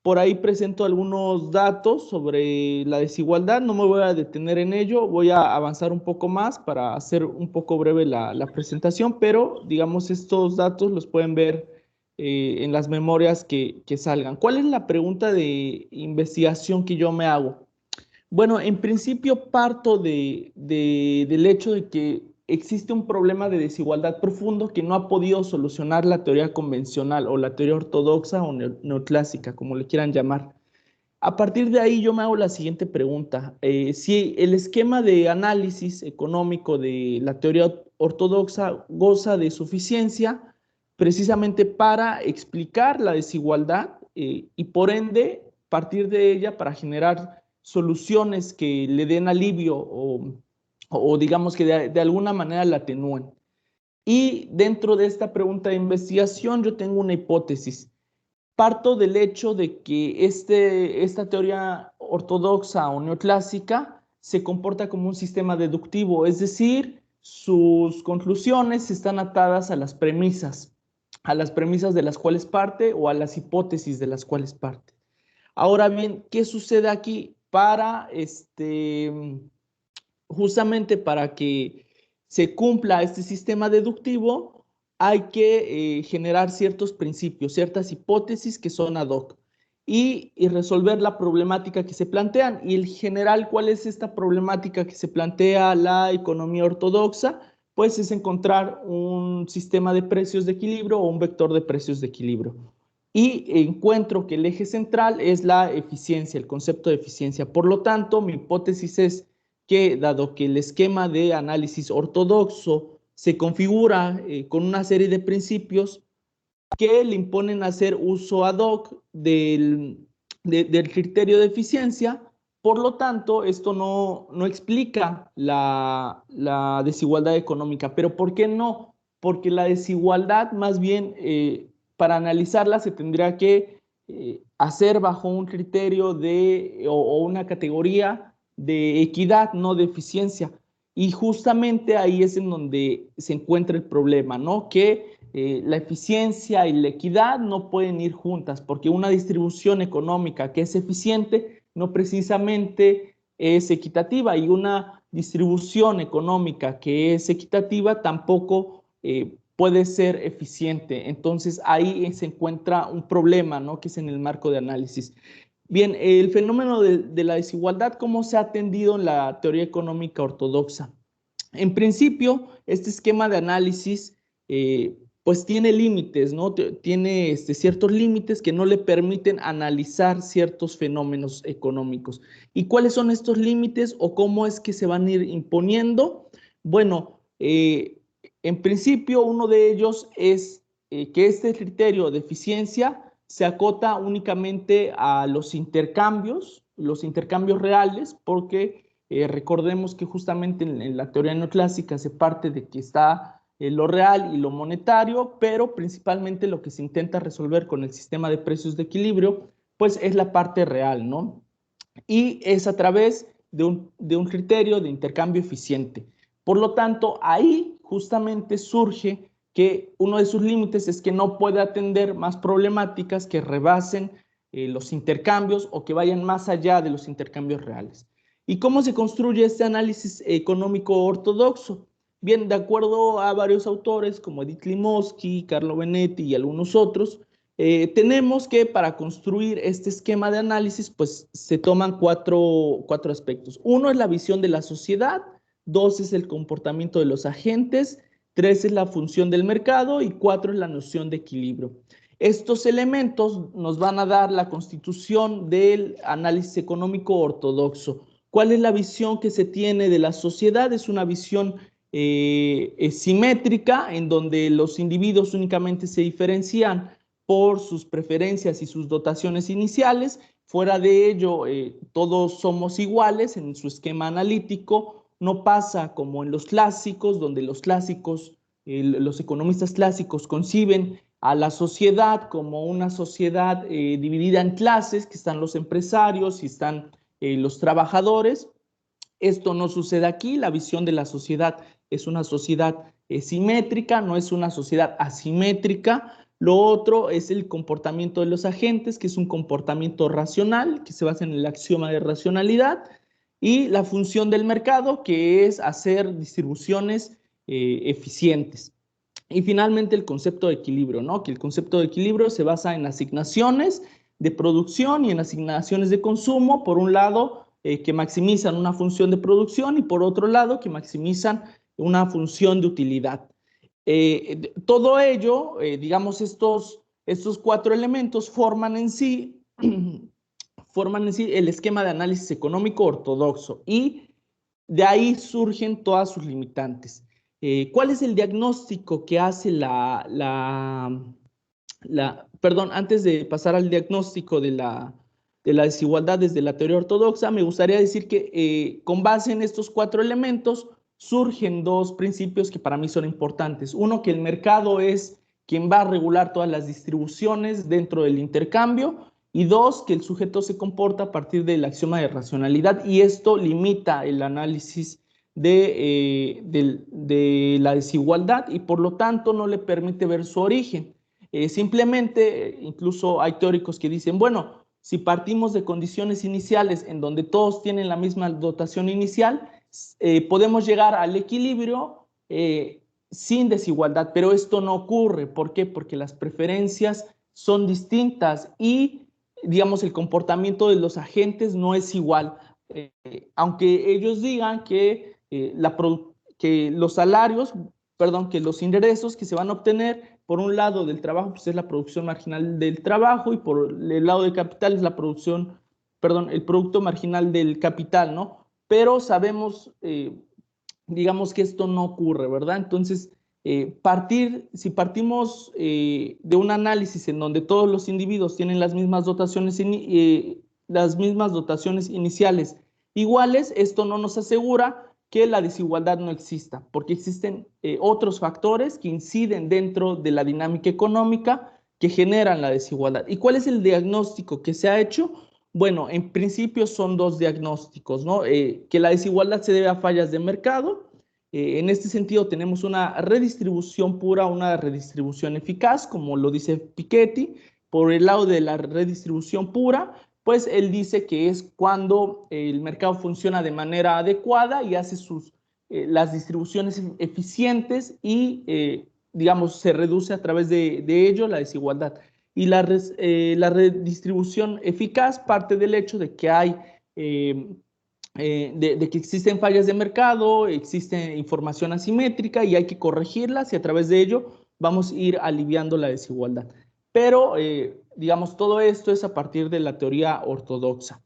Por ahí presento algunos datos sobre la desigualdad, no me voy a detener en ello, voy a avanzar un poco más para hacer un poco breve la presentación, pero digamos estos datos los pueden ver en las memorias que salgan. ¿Cuál es la pregunta de investigación que yo me hago? Bueno, en principio parto del hecho de que existe un problema de desigualdad profundo que no ha podido solucionar la teoría convencional o la teoría ortodoxa o neoclásica, como le quieran llamar. A partir de ahí yo me hago la siguiente pregunta. Si el esquema de análisis económico de la teoría ortodoxa goza de suficiencia precisamente para explicar la desigualdad y por ende partir de ella para generar soluciones que le den alivio o digamos que de alguna manera la atenúen. Y dentro de esta pregunta de investigación yo tengo una hipótesis. Parto del hecho de que esta teoría ortodoxa o neoclásica se comporta como un sistema deductivo, es decir, sus conclusiones están atadas a las premisas de las cuales parte o a las hipótesis de las cuales parte. Ahora bien, ¿qué sucede aquí? Justamente para que se cumpla este sistema deductivo, hay que generar ciertos principios, ciertas hipótesis que son ad hoc y resolver la problemática que se plantean. Y en general, ¿cuál es esta problemática que se plantea la economía ortodoxa? Pues es encontrar un sistema de precios de equilibrio o un vector de precios de equilibrio. Y encuentro que el eje central es la eficiencia, el concepto de eficiencia. Por lo tanto, mi hipótesis es que, dado que el esquema de análisis ortodoxo se configura con una serie de principios que le imponen hacer uso ad hoc del criterio de eficiencia, por lo tanto, esto no explica la desigualdad económica. ¿Pero por qué no? Porque la desigualdad, más bien, para analizarla se tendría que hacer bajo un criterio o una categoría de equidad, no de eficiencia. Y justamente ahí es en donde se encuentra el problema, ¿no? Que la eficiencia y la equidad no pueden ir juntas, porque una distribución económica que es eficiente no precisamente es equitativa, y una distribución económica que es equitativa tampoco puede ser eficiente. Entonces ahí se encuentra un problema, ¿no? Que es en el marco de análisis. Bien, el fenómeno de la desigualdad, ¿cómo se ha atendido en la teoría económica ortodoxa? En principio, este esquema de análisis pues tiene límites, ¿no? Tiene ciertos límites que no le permiten analizar ciertos fenómenos económicos. ¿Y cuáles son estos límites o cómo es que se van a ir imponiendo? Bueno, en principio uno de ellos es que este criterio de eficiencia se acota únicamente a los intercambios reales, porque recordemos que justamente en la teoría neoclásica se parte de que está lo real y lo monetario, pero principalmente lo que se intenta resolver con el sistema de precios de equilibrio, pues es la parte real, ¿no? Y es a través de un criterio de intercambio eficiente. Por lo tanto, ahí justamente surge que uno de sus límites es que no puede atender más problemáticas que rebasen los intercambios o que vayan más allá de los intercambios reales. ¿Y cómo se construye este análisis económico ortodoxo? Bien, de acuerdo a varios autores como Edith Limosky, Carlo Benetti y algunos otros, tenemos que para construir este esquema de análisis, pues se toman cuatro aspectos. Uno es la visión de la sociedad, dos es el comportamiento de los agentes, tres es la función del mercado y cuatro es la noción de equilibrio. Estos elementos nos van a dar la constitución del análisis económico ortodoxo. ¿Cuál es la visión que se tiene de la sociedad? Es una visión simétrica en donde los individuos únicamente se diferencian por sus preferencias y sus dotaciones iniciales. Fuera de ello, todos somos iguales en su esquema analítico. No pasa como en los clásicos, donde los clásicos, los economistas clásicos conciben a la sociedad como una sociedad dividida en clases, que están los empresarios y están los trabajadores. Esto no sucede aquí. La visión de la sociedad es una sociedad simétrica, no es una sociedad asimétrica. Lo otro es el comportamiento de los agentes, que es un comportamiento racional, que se basa en el axioma de racionalidad, y la función del mercado, que es hacer distribuciones eficientes. Y finalmente el concepto de equilibrio, ¿no? Que el concepto de equilibrio se basa en asignaciones de producción y en asignaciones de consumo, por un lado, que maximizan una función de producción y por otro lado, que maximizan una función de utilidad. Todo ello, digamos, estos cuatro elementos forman en sí el esquema de análisis económico ortodoxo y de ahí surgen todas sus limitantes. ¿Cuál es el diagnóstico que hace perdón, antes de pasar al diagnóstico de la desigualdad desde la teoría ortodoxa, me gustaría decir que con base en estos cuatro elementos surgen dos principios que para mí son importantes. Uno, que el mercado es quien va a regular todas las distribuciones dentro del intercambio, y dos, que el sujeto se comporta a partir del axioma de racionalidad, y esto limita el análisis de la desigualdad y por lo tanto no le permite ver su origen. Simplemente, incluso hay teóricos que dicen, bueno, si partimos de condiciones iniciales en donde todos tienen la misma dotación inicial, podemos llegar al equilibrio sin desigualdad, pero esto no ocurre. ¿Por qué? Porque las preferencias son distintas y, digamos, el comportamiento de los agentes no es igual. Aunque ellos digan que los salarios, perdón, que los ingresos que se van a obtener por un lado del trabajo, pues es la producción marginal del trabajo, y por el lado del capital es la producción, perdón, el producto marginal del capital, ¿no? Pero sabemos, digamos, que esto no ocurre, ¿verdad? Entonces, si partimos de un análisis en donde todos los individuos tienen las mismas dotaciones iniciales iguales, esto no nos asegura que la desigualdad no exista, porque existen otros factores que inciden dentro de la dinámica económica que generan la desigualdad. ¿Y cuál es el diagnóstico que se ha hecho? Bueno, en principio son dos diagnósticos, ¿no? Que la desigualdad se debe a fallas de mercado. En este sentido tenemos una redistribución pura, una redistribución eficaz, como lo dice Piketty. Por el lado de la redistribución pura, pues él dice que es cuando el mercado funciona de manera adecuada y hace las distribuciones eficientes y, digamos, se reduce a través de ello la desigualdad. Y la redistribución eficaz parte del hecho de que hay, de que existen fallas de mercado, existe información asimétrica y hay que corregirlas, y a través de ello vamos a ir aliviando la desigualdad. Pero, digamos, todo esto es a partir de la teoría ortodoxa.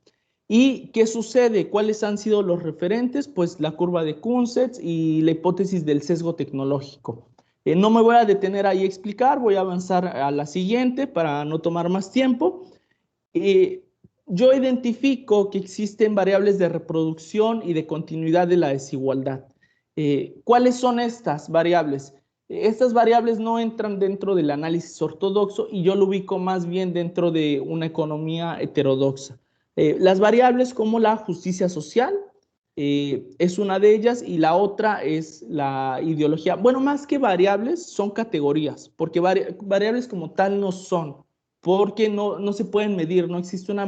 ¿Y qué sucede? ¿Cuáles han sido los referentes? Pues la curva de Kunsets y la hipótesis del sesgo tecnológico. No me voy a detener ahí a explicar, voy a avanzar a la siguiente para no tomar más tiempo. Yo identifico que existen variables de reproducción y de continuidad de la desigualdad. ¿Cuáles son estas variables? Estas variables no entran dentro del análisis ortodoxo y yo lo ubico más bien dentro de una economía heterodoxa. Las variables como la justicia social, es una de ellas, y la otra es la ideología. Bueno, más que variables, son categorías, porque variables como tal no son, porque no se pueden medir, no existe una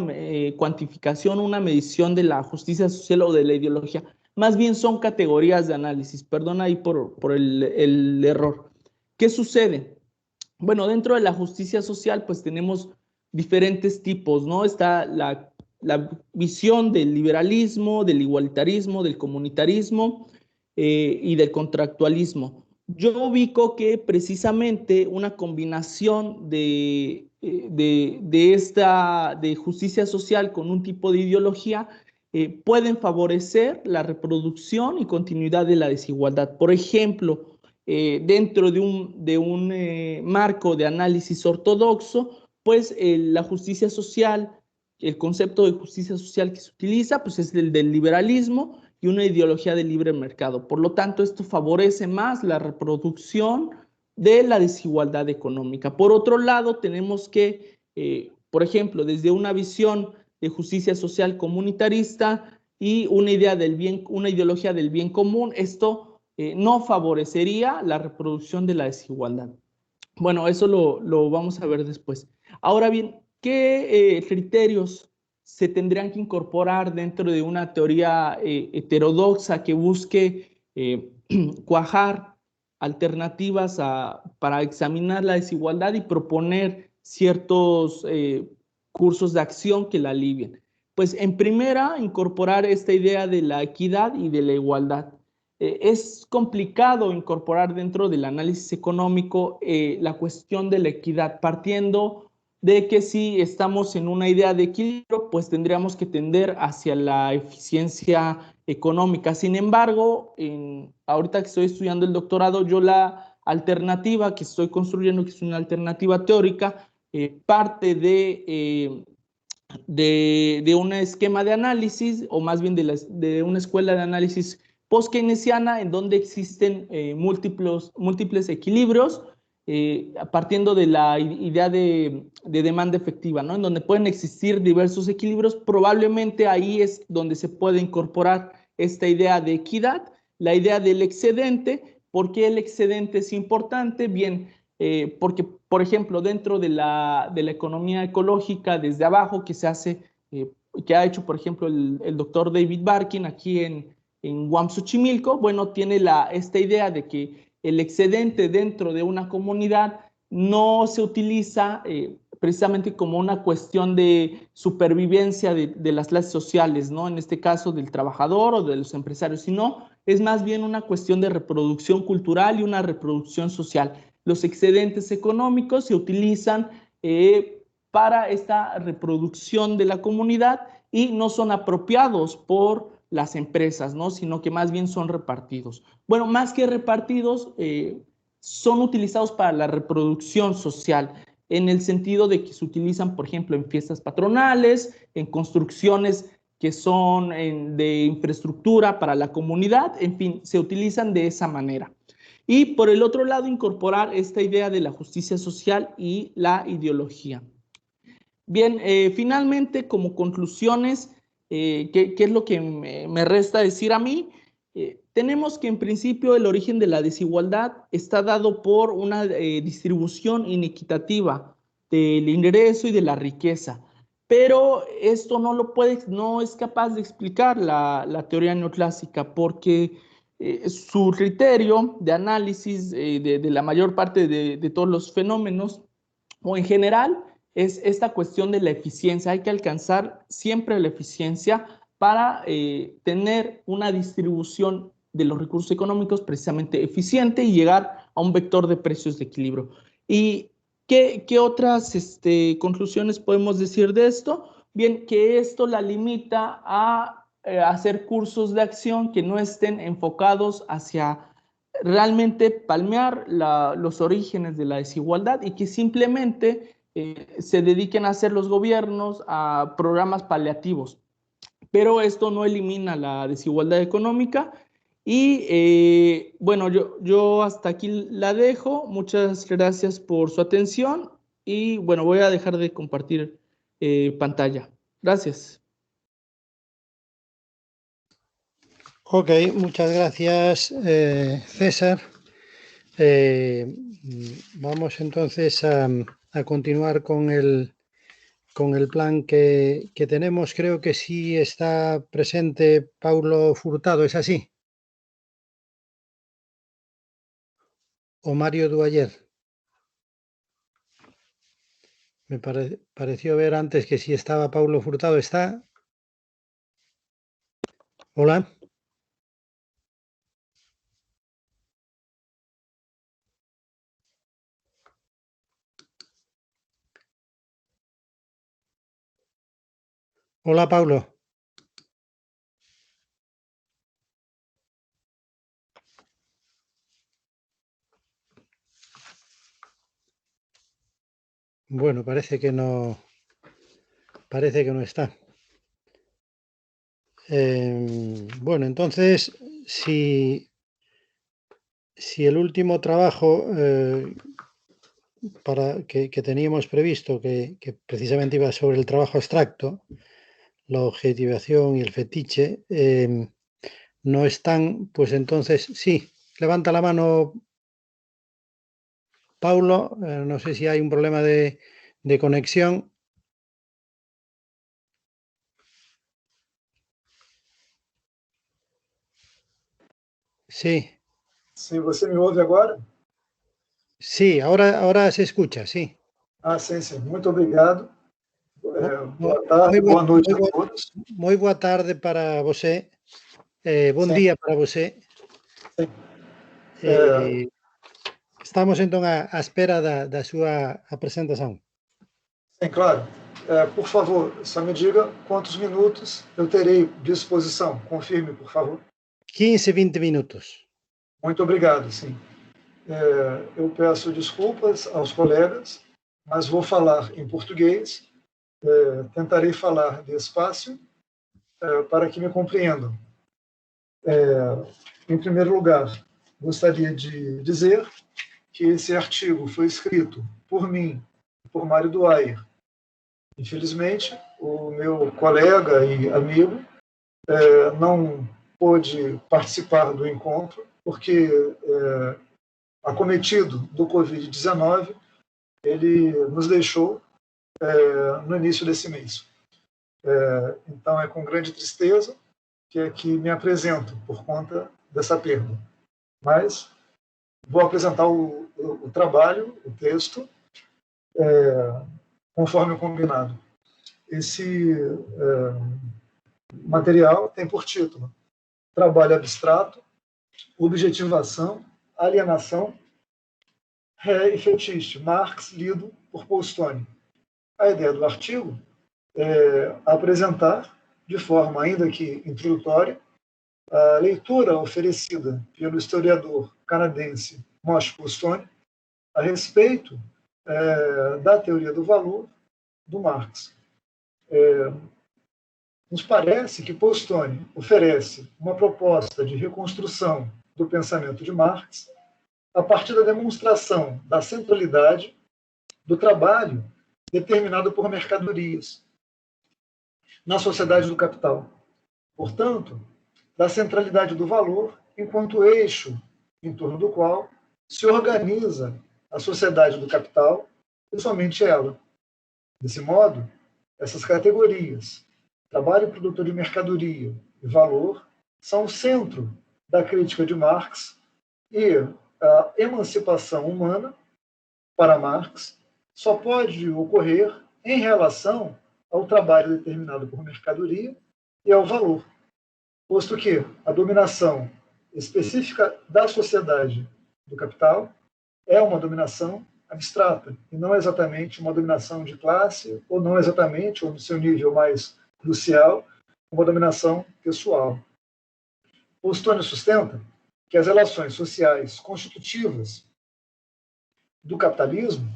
cuantificación, una medición de la justicia social o de la ideología. Más bien son categorías de análisis. Perdona ahí por el error. ¿Qué sucede? Bueno, dentro de la justicia social, pues tenemos diferentes tipos, ¿no? Está la visión del liberalismo, del igualitarismo, del comunitarismo y del contractualismo. Yo ubico que precisamente una combinación de justicia social con un tipo de ideología pueden favorecer la reproducción y continuidad de la desigualdad. Por ejemplo, dentro de un marco de análisis ortodoxo, pues la justicia social, el concepto de justicia social que se utiliza, pues es el del liberalismo y una ideología de libre mercado. Por lo tanto, esto favorece más la reproducción de la desigualdad económica. Por otro lado, tenemos que, por ejemplo, desde una visión de justicia social comunitarista y una ideología del bien común, esto no favorecería la reproducción de la desigualdad. Bueno, eso lo vamos a ver después. Ahora bien, ¿qué criterios se tendrían que incorporar dentro de una teoría heterodoxa que busque cuajar alternativas para examinar la desigualdad y proponer ciertos cursos de acción que la alivien? Pues en primera, incorporar esta idea de la equidad y de la igualdad. Es complicado incorporar dentro del análisis económico la cuestión de la equidad, partiendo de que si estamos en una idea de equilibrio, pues tendríamos que tender hacia la eficiencia económica. Sin embargo, ahorita que estoy estudiando el doctorado, yo la alternativa que estoy construyendo, que es una alternativa teórica, parte de un esquema de análisis, o más bien de una escuela de análisis post-keynesiana, en donde existen múltiples equilibrios, partiendo de la idea de demanda efectiva, ¿no? En donde pueden existir diversos equilibrios. Probablemente ahí es donde se puede incorporar esta idea de equidad, la idea del excedente. ¿Por qué el excedente es importante? Bien, porque, por ejemplo, dentro de la economía ecológica desde abajo que se hace, que ha hecho, por ejemplo, el doctor David Barkin aquí en UAM Xochimilco, bueno, tiene esta idea de que el excedente dentro de una comunidad no se utiliza precisamente como una cuestión de supervivencia de las clases sociales, ¿no? En este caso del trabajador o de los empresarios, sino es más bien una cuestión de reproducción cultural y una reproducción social. Los excedentes económicos se utilizan para esta reproducción de la comunidad y no son apropiados por las empresas, ¿no? Sino que más bien son repartidos. Bueno, más que repartidos, son utilizados para la reproducción social, en el sentido de que se utilizan, por ejemplo, en fiestas patronales, en construcciones que son de infraestructura para la comunidad, en fin, se utilizan de esa manera. Y por el otro lado, incorporar esta idea de la justicia social y la ideología. Bien, finalmente, como conclusiones, ¿qué es lo que me resta decir a mí? Tenemos que en principio el origen de la desigualdad está dado por una distribución inequitativa del ingreso y de la riqueza, pero esto no es capaz de explicar la teoría neoclásica, porque su criterio de análisis de la mayor parte de todos los fenómenos, o en general, es esta cuestión de la eficiencia. Hay que alcanzar siempre la eficiencia para tener una distribución de los recursos económicos precisamente eficiente y llegar a un vector de precios de equilibrio. ¿Y qué otras conclusiones podemos decir de esto? Bien, que esto la limita a hacer cursos de acción que no estén enfocados hacia realmente palmear los orígenes de la desigualdad, y que simplemente se dediquen a hacer los gobiernos a programas paliativos. Pero esto no elimina la desigualdad económica. Y bueno, yo hasta aquí la dejo. Muchas gracias por su atención y bueno, voy a dejar de compartir pantalla. Gracias. Ok, muchas gracias, César. Vamos entonces a continuar con el plan que tenemos. Creo que sí está presente Paulo Furtado, ¿es así? O Mario Duayer. Me pareció ver antes que sí estaba Paulo Furtado. ¿Está? Hola. Hola, Paulo. Bueno, parece que no está. Bueno, entonces, si el último trabajo que teníamos previsto, que precisamente iba sobre el trabajo abstracto, la objetivación y el fetiche, no están, pues entonces sí. Levanta la mano, Paulo. No sé si hay un problema de conexión. Sí. Sim, você me ouve agora? Sí, ahora se escucha, sí. Ah, sim, sim. Muito obrigado. Boa tarde, boa noite a todos. Moi boa tarde para você. Bon Sim. día para você. Sim. Estamos entón á espera da súa presentación. Sim, claro. Por favor, só me diga quantos minutos eu terei de exposição. Confirme, por favor. 15, 20 minutos. Muito obrigado, sim. Eu peço desculpas aos colegas, mas vou falar em português. Tentarei falar despacio para que me compreendam. Em primeiro lugar, gostaria de dizer que esse artigo foi escrito por mim, por Mário Duayer. Infelizmente, o meu colega e amigo não pôde participar do encontro, porque, acometido do Covid-19, ele nos deixou no início desse mês. Então, é com grande tristeza que aqui me apresento por conta dessa perda. Mas vou apresentar o trabalho, o texto, conforme o combinado. Esse material tem por título Trabalho Abstrato, Objetivação, Alienação, Ré e Fetiche, Marx, lido por Paul Stone. A ideia do artigo é apresentar, de forma ainda que introdutória, a leitura oferecida pelo historiador canadense Moshe Paul Stone a respeito da teoria do valor do Marx. Nos parece que Paul Stone oferece uma proposta de reconstrução do pensamento de Marx a partir da demonstração da centralidade do trabalho determinado por mercadorias na sociedade do capital. Portanto, da centralidade do valor enquanto eixo em torno do qual se organiza a sociedade do capital e somente ela. Desse modo, essas categorias, trabalho produtor de mercadoria e valor, são o centro da crítica de Marx e a emancipação humana, para Marx, só pode ocorrer em relação ao trabalho determinado por mercadoria e ao valor, posto que a dominação específica da sociedade do capital é uma dominação abstrata, e não exatamente uma dominação de classe, ou não exatamente, ou no seu nível mais crucial, uma dominação pessoal. O Stone sustenta que as relações sociais constitutivas do capitalismo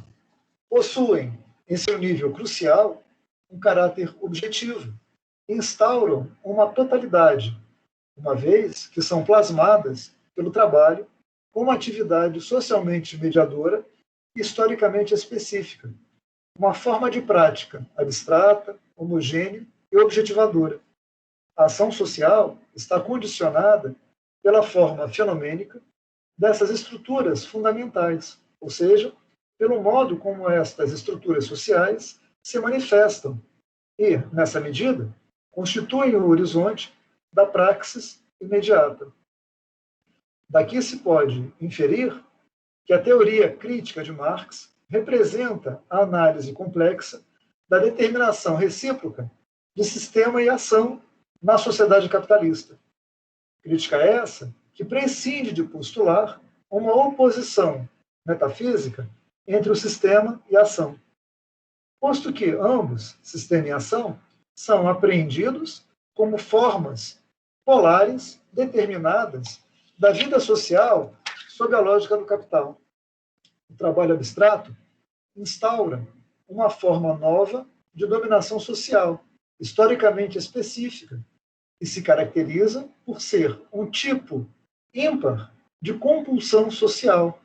possuem, em seu nível crucial, um caráter objetivo e instauram uma totalidade, uma vez que são plasmadas pelo trabalho como atividade socialmente mediadora e historicamente específica, uma forma de prática abstrata, homogênea e objetivadora, a ação social está condicionada pela forma fenomênica dessas estruturas fundamentais, ou seja, pelo modo como estas estruturas sociais se manifestam e, nessa medida, constituem o horizonte da praxis imediata. Daqui se pode inferir que a teoria crítica de Marx representa a análise complexa da determinação recíproca de sistema e ação na sociedade capitalista. Crítica essa que prescinde de postular uma oposição metafísica entre o sistema e a ação, posto que ambos, sistema e ação, são apreendidos como formas polares determinadas da vida social sob a lógica do capital. O trabalho abstrato instaura uma forma nova de dominação social, historicamente específica, e se caracteriza por ser um tipo ímpar de compulsão social,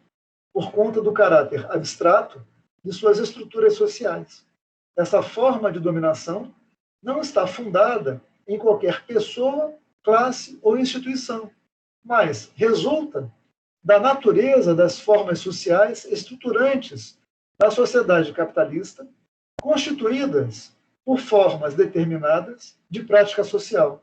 por conta do caráter abstrato de suas estruturas sociais. Essa forma de dominação não está fundada em qualquer pessoa, classe ou instituição, mas resulta da natureza das formas sociais estruturantes da sociedade capitalista, constituídas por formas determinadas de prática social.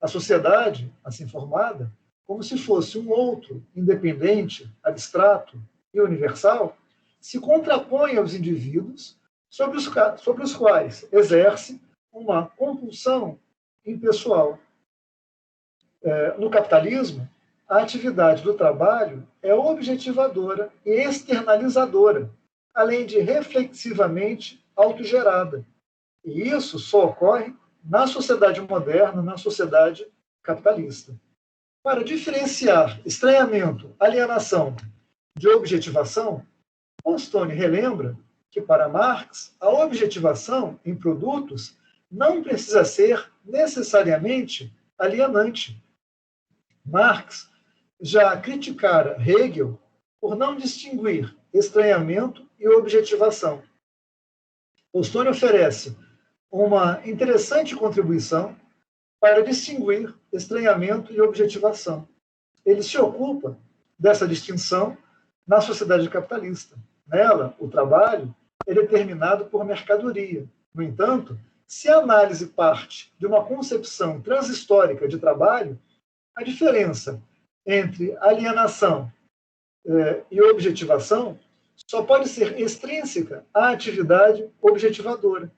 A sociedade, assim formada, como se fosse um outro, independente, abstrato e universal, se contrapõe aos indivíduos sobre os quais exerce uma compulsão impessoal. No capitalismo, a atividade do trabalho é objetivadora e externalizadora, além de reflexivamente autogerada. E isso só ocorre na sociedade moderna, na sociedade capitalista. Para diferenciar estranhamento, alienação de objetivação, Postone relembra que, para Marx, a objetivação em produtos não precisa ser necessariamente alienante. Marx já criticara Hegel por não distinguir estranhamento e objetivação. Postone oferece uma interessante contribuição para distinguir estranhamento e objetivação. Ele se ocupa dessa distinção na sociedade capitalista. Nela, o trabalho é determinado por mercadoria. No entanto, se a análise parte de uma concepção transhistórica de trabalho, a diferença entre alienação e objetivação só pode ser extrínseca à atividade objetivadora.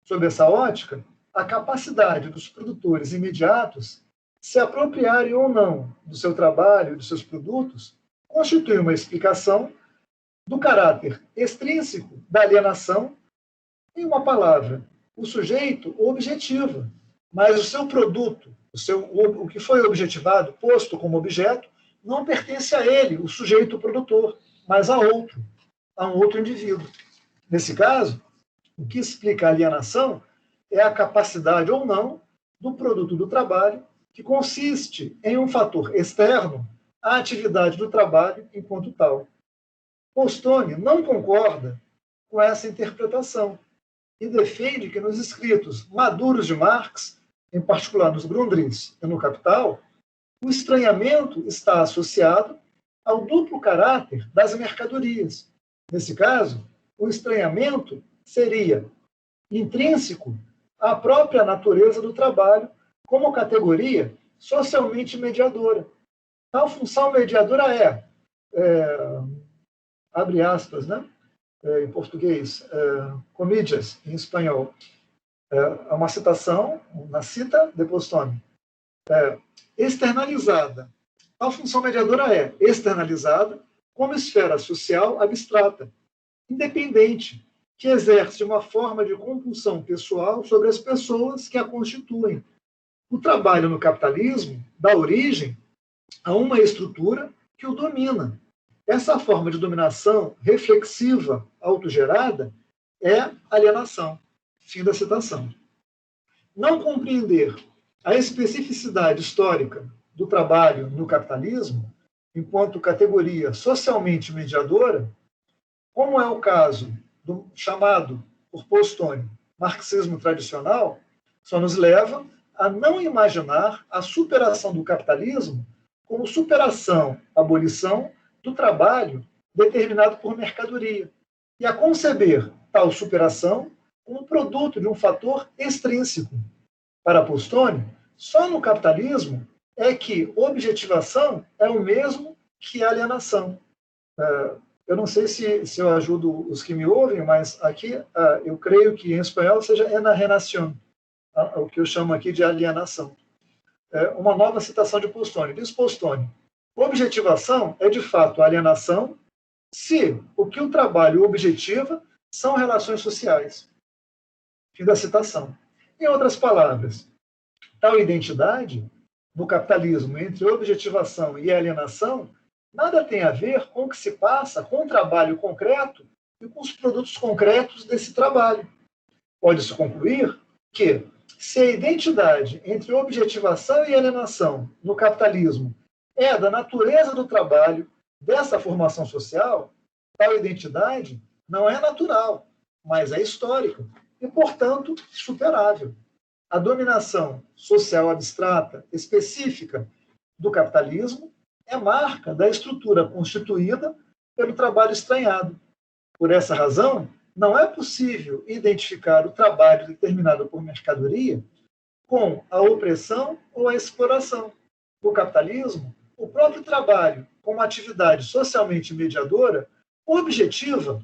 Sob essa ótica, a capacidade dos produtores imediatos se apropriarem ou não do seu trabalho e dos seus produtos constitui uma explicação do caráter extrínseco da alienação. Em uma palavra, o sujeito objetiva, mas o seu produto, o que foi objetivado, posto como objeto, não pertence a ele, o sujeito produtor, mas a um outro indivíduo. Nesse caso, o que explica a alienação é a capacidade ou não do produto do trabalho, que consiste em um fator externo à atividade do trabalho enquanto tal. Postone não concorda com essa interpretação e defende que nos escritos maduros de Marx, em particular nos Grundrisse e no Capital, o estranhamento está associado ao duplo caráter das mercadorias. Nesse caso, o estranhamento seria intrínseco à própria natureza do trabalho como categoria socialmente mediadora. Tal função mediadora abre aspas, né? Em português, comillas, em espanhol. É uma citação, uma cita de Postone. Externalizada. Tal função mediadora é externalizada como esfera social abstrata, independente, que exerce uma forma de compulsão pessoal sobre as pessoas que a constituem. O trabalho no capitalismo dá origem a uma estrutura que o domina. Essa forma de dominação reflexiva, autogerada, é alienação. Fim da citação. Não compreender a especificidade histórica do trabalho no capitalismo, enquanto categoria socialmente mediadora, como é o caso do chamado por Postone marxismo tradicional, só nos leva a não imaginar a superação do capitalismo como superação, abolição do trabalho determinado por mercadoria, e a conceber tal superação como produto de um fator extrínseco. Para Postone, só no capitalismo é que objetivação é o mesmo que alienação. Eu não sei se eu ajudo os que me ouvem, mas aqui eu creio que em espanhol seja enajenación, o que eu chamo aqui de alienação. Uma nova citação de Postone. Diz Postone: objetivação é de fato alienação se o que o trabalho objetiva são relações sociais. Fim da citação. Em outras palavras, tal identidade no capitalismo entre objetivação e alienação nada tem a ver com o que se passa com o trabalho concreto e com os produtos concretos desse trabalho. Pode-se concluir que, se a identidade entre objetivação e alienação no capitalismo é da natureza do trabalho, dessa formação social, tal identidade não é natural, mas é histórica e, portanto, superável. A dominação social abstrata específica do capitalismo é marca da estrutura constituída pelo trabalho estranhado. Por essa razão, não é possível identificar o trabalho determinado por mercadoria com a opressão ou a exploração. No capitalismo, o próprio trabalho, como atividade socialmente mediadora, objetiva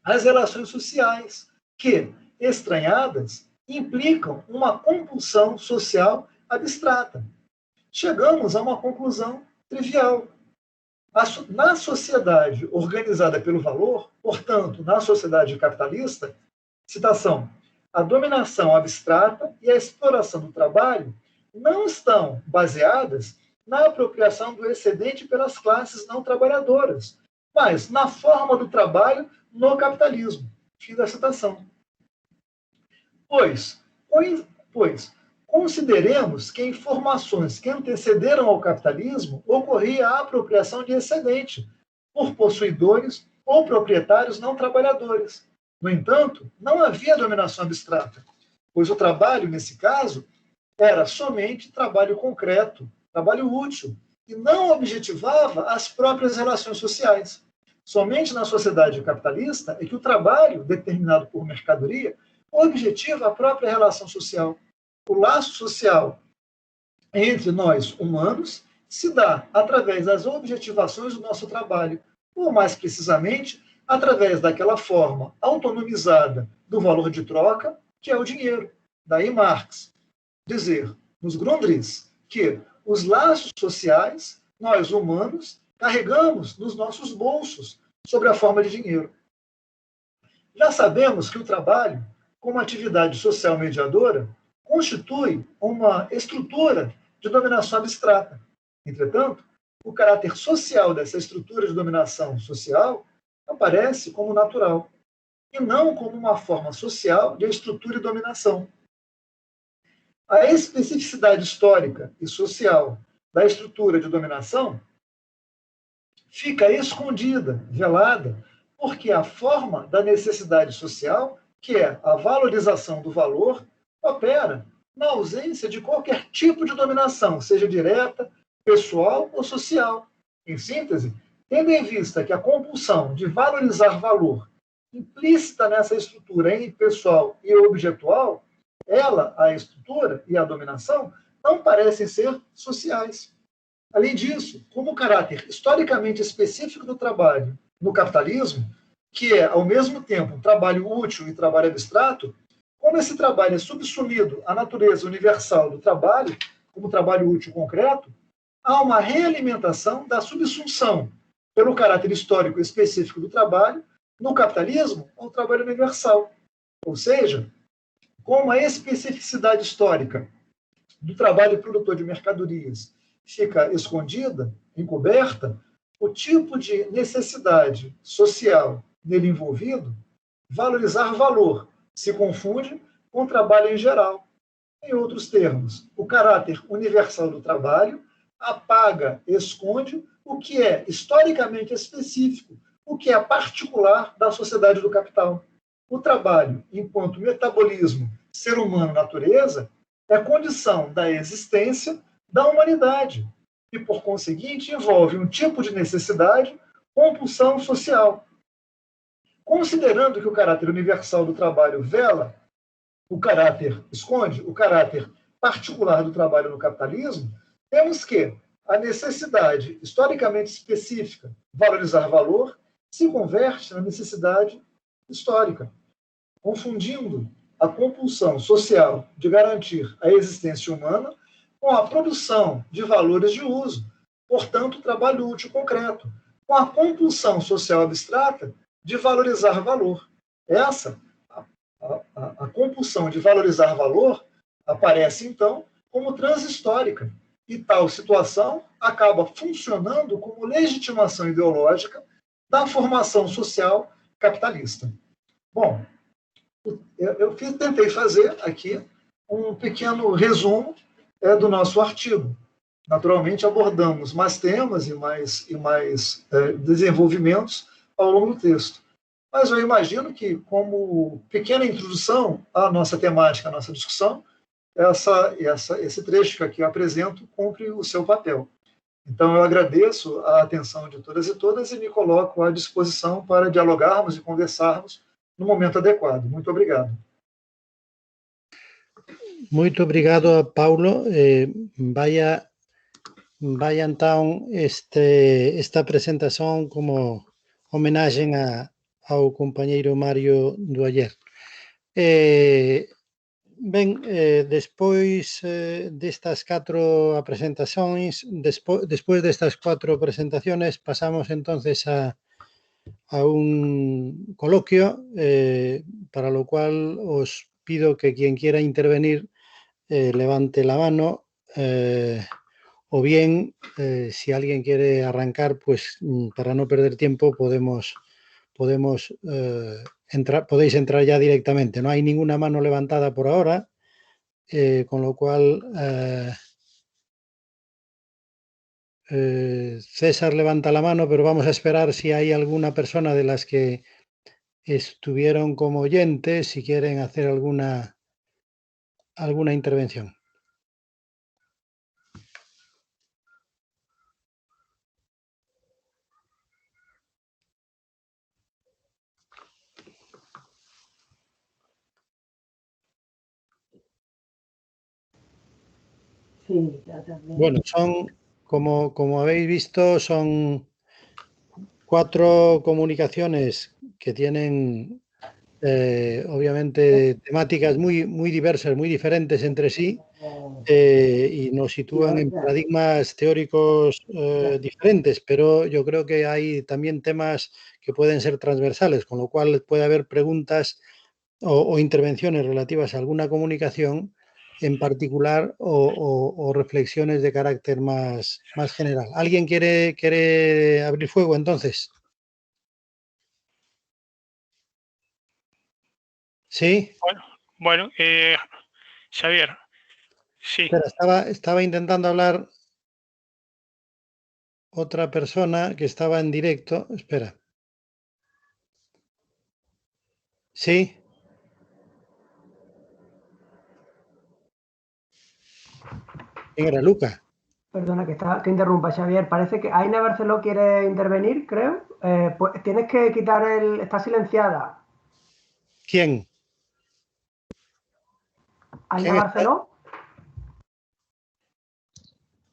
as relações sociais, que, estranhadas, implicam uma compulsão social abstrata. Chegamos a uma conclusão trivial. Na sociedade organizada pelo valor, portanto, na sociedade capitalista, citação, a dominação abstrata e a exploração do trabalho não estão baseadas na apropriação do excedente pelas classes não trabalhadoras, mas na forma do trabalho no capitalismo. Fim da citação. Pois consideremos que em formações que antecederam ao capitalismo ocorria a apropriação de excedente por possuidores ou proprietários não trabalhadores. No entanto, não havia dominação abstrata, pois o trabalho, nesse caso, era somente trabalho concreto, trabalho útil, e não objetivava as próprias relações sociais. Somente na sociedade capitalista é que o trabalho, determinado por mercadoria, objetiva a própria relação social. O laço social entre nós, humanos, se dá através das objetivações do nosso trabalho, ou mais precisamente, através daquela forma autonomizada do valor de troca, que é o dinheiro. Daí Marx dizer, nos Grundrisse, que os laços sociais, nós humanos, carregamos nos nossos bolsos, sob a forma de dinheiro. Já sabemos que o trabalho, como atividade social mediadora, constitui uma estrutura de dominação abstrata. Entretanto, o caráter social dessa estrutura de dominação social aparece como natural, e não como uma forma social de estrutura e dominação. A especificidade histórica e social da estrutura de dominação fica escondida, velada, porque a forma da necessidade social, que é a valorização do valor, opera na ausência de qualquer tipo de dominação, seja direta, pessoal ou social. Em síntese, tendo em vista que a compulsão de valorizar valor implícita nessa estrutura em pessoal e objetual, ela, a estrutura e a dominação, não parecem ser sociais. Além disso, como o caráter historicamente específico do trabalho no capitalismo, que é, ao mesmo tempo, um trabalho útil e trabalho abstrato, como esse trabalho é subsumido à natureza universal do trabalho, como trabalho útil concreto, há uma realimentação da subsunção pelo caráter histórico específico do trabalho no capitalismo ao trabalho universal. Ou seja, como a especificidade histórica do trabalho produtor de mercadorias fica escondida, encoberta, o tipo de necessidade social nele envolvido, valorizar valor, se confunde com o trabalho em geral. Em outros termos, o caráter universal do trabalho apaga, esconde o que é historicamente específico, o que é particular da sociedade do capital. O trabalho, enquanto metabolismo ser humano-natureza, é a condição da existência da humanidade e, por conseguinte, envolve um tipo de necessidade, compulsão social. Considerando que o caráter universal do trabalho esconde o caráter particular do trabalho no capitalismo, temos que a necessidade historicamente específica, valorizar valor, se converte na necessidade histórica, confundindo a compulsão social de garantir a existência humana com a produção de valores de uso, portanto, trabalho útil concreto, com a compulsão social abstrata de valorizar valor. Essa, a compulsão de valorizar valor, aparece, então, como transhistórica, e tal situação acaba funcionando como legitimação ideológica da formação social capitalista. Bom, eu tentei fazer aqui um pequeno resumo do nosso artigo. Naturalmente, abordamos mais temas e mais desenvolvimentos ao longo do texto. Mas eu imagino que, como pequena introdução à nossa temática, à nossa discussão, esse trecho que aqui eu apresento cumpre o seu papel. Então, eu agradeço a atenção de todas e todas e me coloco à disposição para dialogarmos e conversarmos no momento adequado. Muito obrigado. Muito obrigado, Paulo. Vaya então esta presentación como homenaxe ao compañeiro Mario do ayer. Despois destas cuatro presentaciones, pasamos entonces a un coloquio, para lo cual os pido que quien quiera intervenir levante la mano, o bien, si alguien quiere arrancar, pues para no perder tiempo podéis entrar ya directamente. No hay ninguna mano levantada por ahora, con lo cual César levanta la mano, pero vamos a esperar si hay alguna persona de las que estuvieron como oyentes, si quieren hacer alguna intervención. Sí, ya también. Bueno, son, como habéis visto, son 4 comunicaciones que tienen obviamente temáticas muy diversas, muy diferentes entre sí, y nos sitúan en paradigmas teóricos diferentes, pero yo creo que hay también temas que pueden ser transversales, con lo cual puede haber preguntas o intervenciones relativas a alguna comunicación en particular o reflexiones de carácter más general. ¿Alguien quiere abrir fuego entonces? ¿Sí? Bueno, Xavier, sí. Espera, estaba intentando hablar otra persona que estaba en directo. Espera. ¿Sí? ¿Quién era? Luca. Perdona que interrumpa, Xavier. Parece que Aina Barceló quiere intervenir, creo. Pues tienes que quitar está silenciada. ¿Quién? ¿Aina Barceló?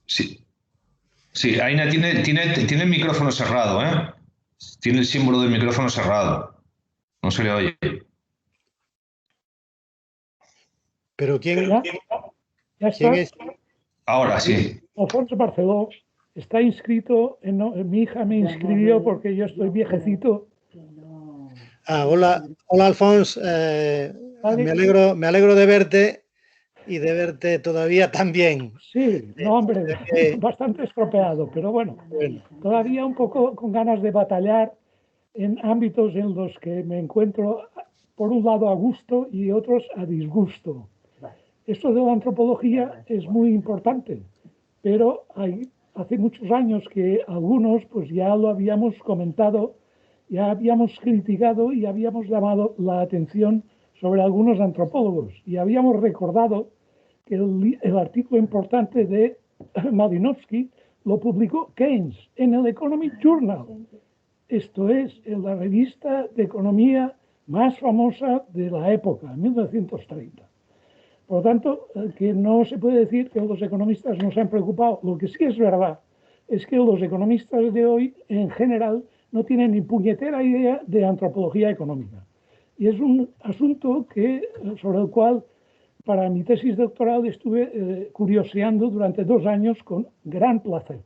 Sí. Sí, Aina tiene el micrófono cerrado, ¿eh? Tiene el símbolo del micrófono cerrado. No se le oye. ¿Pero quién? ¿Ya está? ¿Quién es? Ahora sí. Alfonso Barceló está inscrito, mi hija me inscribió porque yo estoy viejecito. Hola Alfonso, me alegro de verte y de verte todavía tan bien. Sí, no hombre, bastante estropeado, pero bueno, todavía un poco con ganas de batallar en ámbitos en los que me encuentro, por un lado a gusto y otros a disgusto. Esto de la antropología es muy importante, pero hace muchos años que algunos pues ya lo habíamos comentado, ya habíamos criticado y habíamos llamado la atención sobre algunos antropólogos y habíamos recordado que el artículo importante de Malinowski lo publicó Keynes en el Economic Journal. Esto es la revista de economía más famosa de la época, 1930. Por lo tanto, que no se puede decir que los economistas no se han preocupado. Lo que sí es verdad es que los economistas de hoy, en general, no tienen ni puñetera idea de antropología económica. Y es un asunto sobre el cual, para mi tesis doctoral, estuve curioseando durante 2 años con gran placer.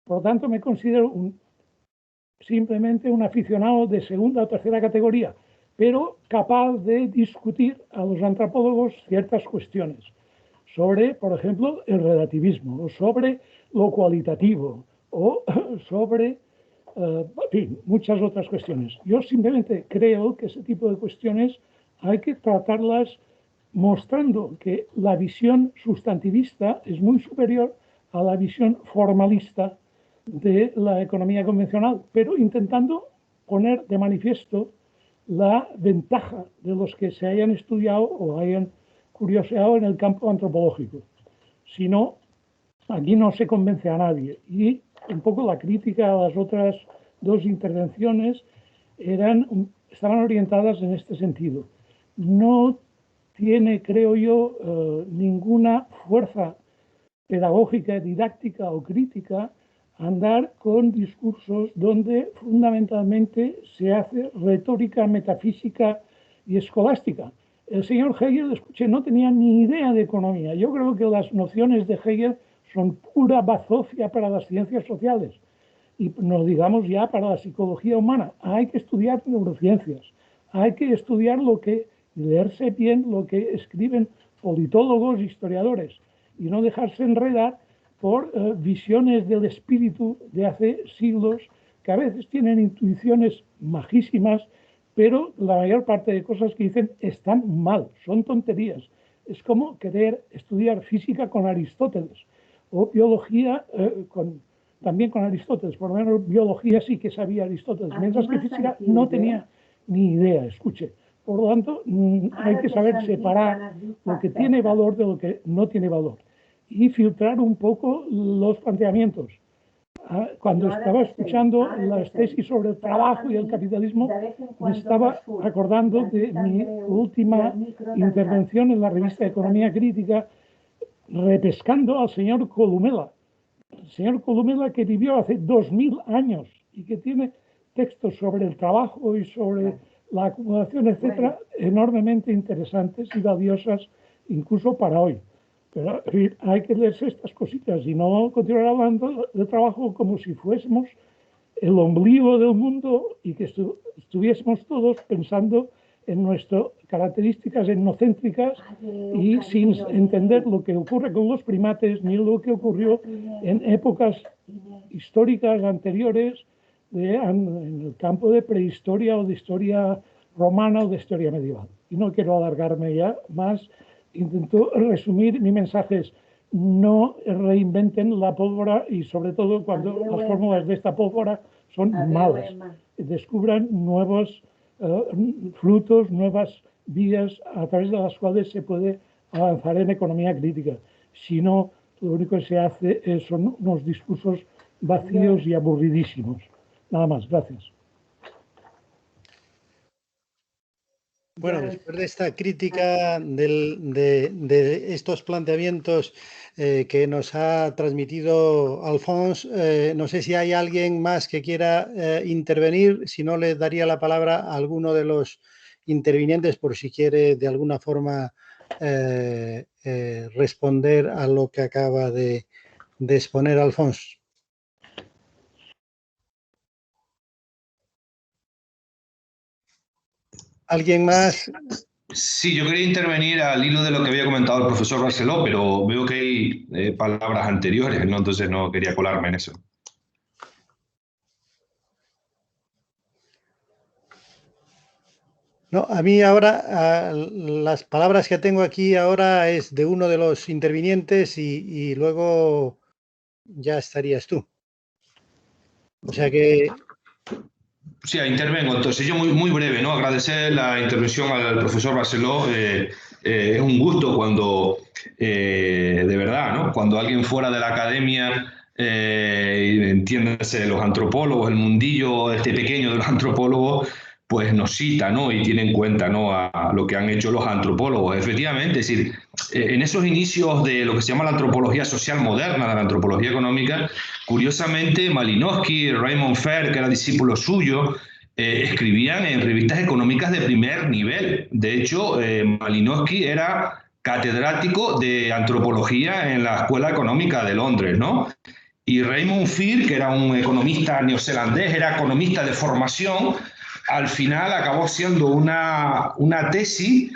Por lo tanto, me considero simplemente un aficionado de segunda o tercera categoría, pero capaz de discutir a los antropólogos ciertas cuestiones sobre, por ejemplo, el relativismo, o sobre lo cualitativo, o sobre, en fin, muchas otras cuestiones. Yo simplemente creo que ese tipo de cuestiones hay que tratarlas mostrando que la visión sustantivista es muy superior a la visión formalista de la economía convencional, pero intentando poner de manifiesto la ventaja de los que se hayan estudiado o hayan curioseado en el campo antropológico. Si no, aquí no se convence a nadie. Y un poco la crítica a las otras 2 intervenciones estaban orientadas en este sentido. No tiene, creo yo, ninguna fuerza pedagógica, didáctica o crítica andar con discursos donde fundamentalmente se hace retórica metafísica y escolástica. El señor Hegel, escuché, no tenía ni idea de economía. Yo creo que las nociones de Hegel son pura bazofia para las ciencias sociales y no digamos ya para la psicología humana. Hay que estudiar neurociencias, hay que estudiar leerse bien lo que escriben politólogos, historiadores y no dejarse enredar por visiones del espíritu de hace siglos que a veces tienen intuiciones majísimas, pero la mayor parte de cosas que dicen están mal, son tonterías. Es como querer estudiar física con Aristóteles o biología también con Aristóteles. Por lo menos biología sí que sabía Aristóteles, mientras que física no tenía ni idea, escuche. Por lo tanto, hay que saber separar lo que tiene valor de lo que no tiene valor y filtrar un poco los planteamientos. Cuando estaba escuchando las tesis sobre el trabajo y el capitalismo, me estaba acordando de mi última intervención en la revista Economía Crítica, repescando al señor Columela. El señor Columela, que vivió hace 2000 años y que tiene textos sobre el trabajo y sobre la acumulación, etcétera, enormemente interesantes y valiosas incluso para hoy. Pero hay que leerse estas cositas y no continuar hablando de trabajo como si fuésemos el ombligo del mundo y que estuviésemos todos pensando en nuestras características etnocéntricas y sin entender lo que ocurre con los primates ni lo que ocurrió en épocas históricas anteriores en el campo de prehistoria o de historia romana o de historia medieval. Y no quiero alargarme ya más. Intento resumir mi mensaje es: no reinventen la pólvora y sobre todo cuando las fórmulas de esta pólvora son malas. Descubran nuevos frutos, nuevas vías a través de las cuales se puede avanzar en economía crítica. Si no, lo único que se hace son unos discursos vacíos y aburridísimos. Nada más, gracias. Bueno, después de esta crítica de estos planteamientos que nos ha transmitido Alphonse, no sé si hay alguien más que quiera intervenir. Si no, le daría la palabra a alguno de los intervinientes por si quiere de alguna forma responder a lo que acaba de exponer Alphonse. ¿Alguien más? Sí, yo quería intervenir al hilo de lo que había comentado el profesor Barceló, pero veo que hay palabras anteriores, ¿no? Entonces no quería colarme en eso. No, a mí ahora, las palabras que tengo aquí ahora es de uno de los intervinientes y luego ya estarías tú. O sea que Sí, intervengo. Entonces, yo muy breve, ¿no? Agradecer la intervención al profesor Barceló. Es un gusto cuando, de verdad, ¿no? Cuando alguien fuera de la academia, entiéndase, los antropólogos, el mundillo este pequeño de los antropólogos, pues nos cita, ¿no? Y tiene en cuenta, ¿no? A lo que han hecho los antropólogos. Efectivamente, es decir, en esos inicios de lo que se llama la antropología social moderna, de la antropología económica, curiosamente, Malinowski, Raymond Fer, que era discípulo suyo, escribían en revistas económicas de primer nivel. De hecho, Malinowski era catedrático de antropología en la Escuela Económica de Londres, ¿no? Y Raymond Fer, que era un economista neozelandés, era economista de formación, al final acabó siendo una tesis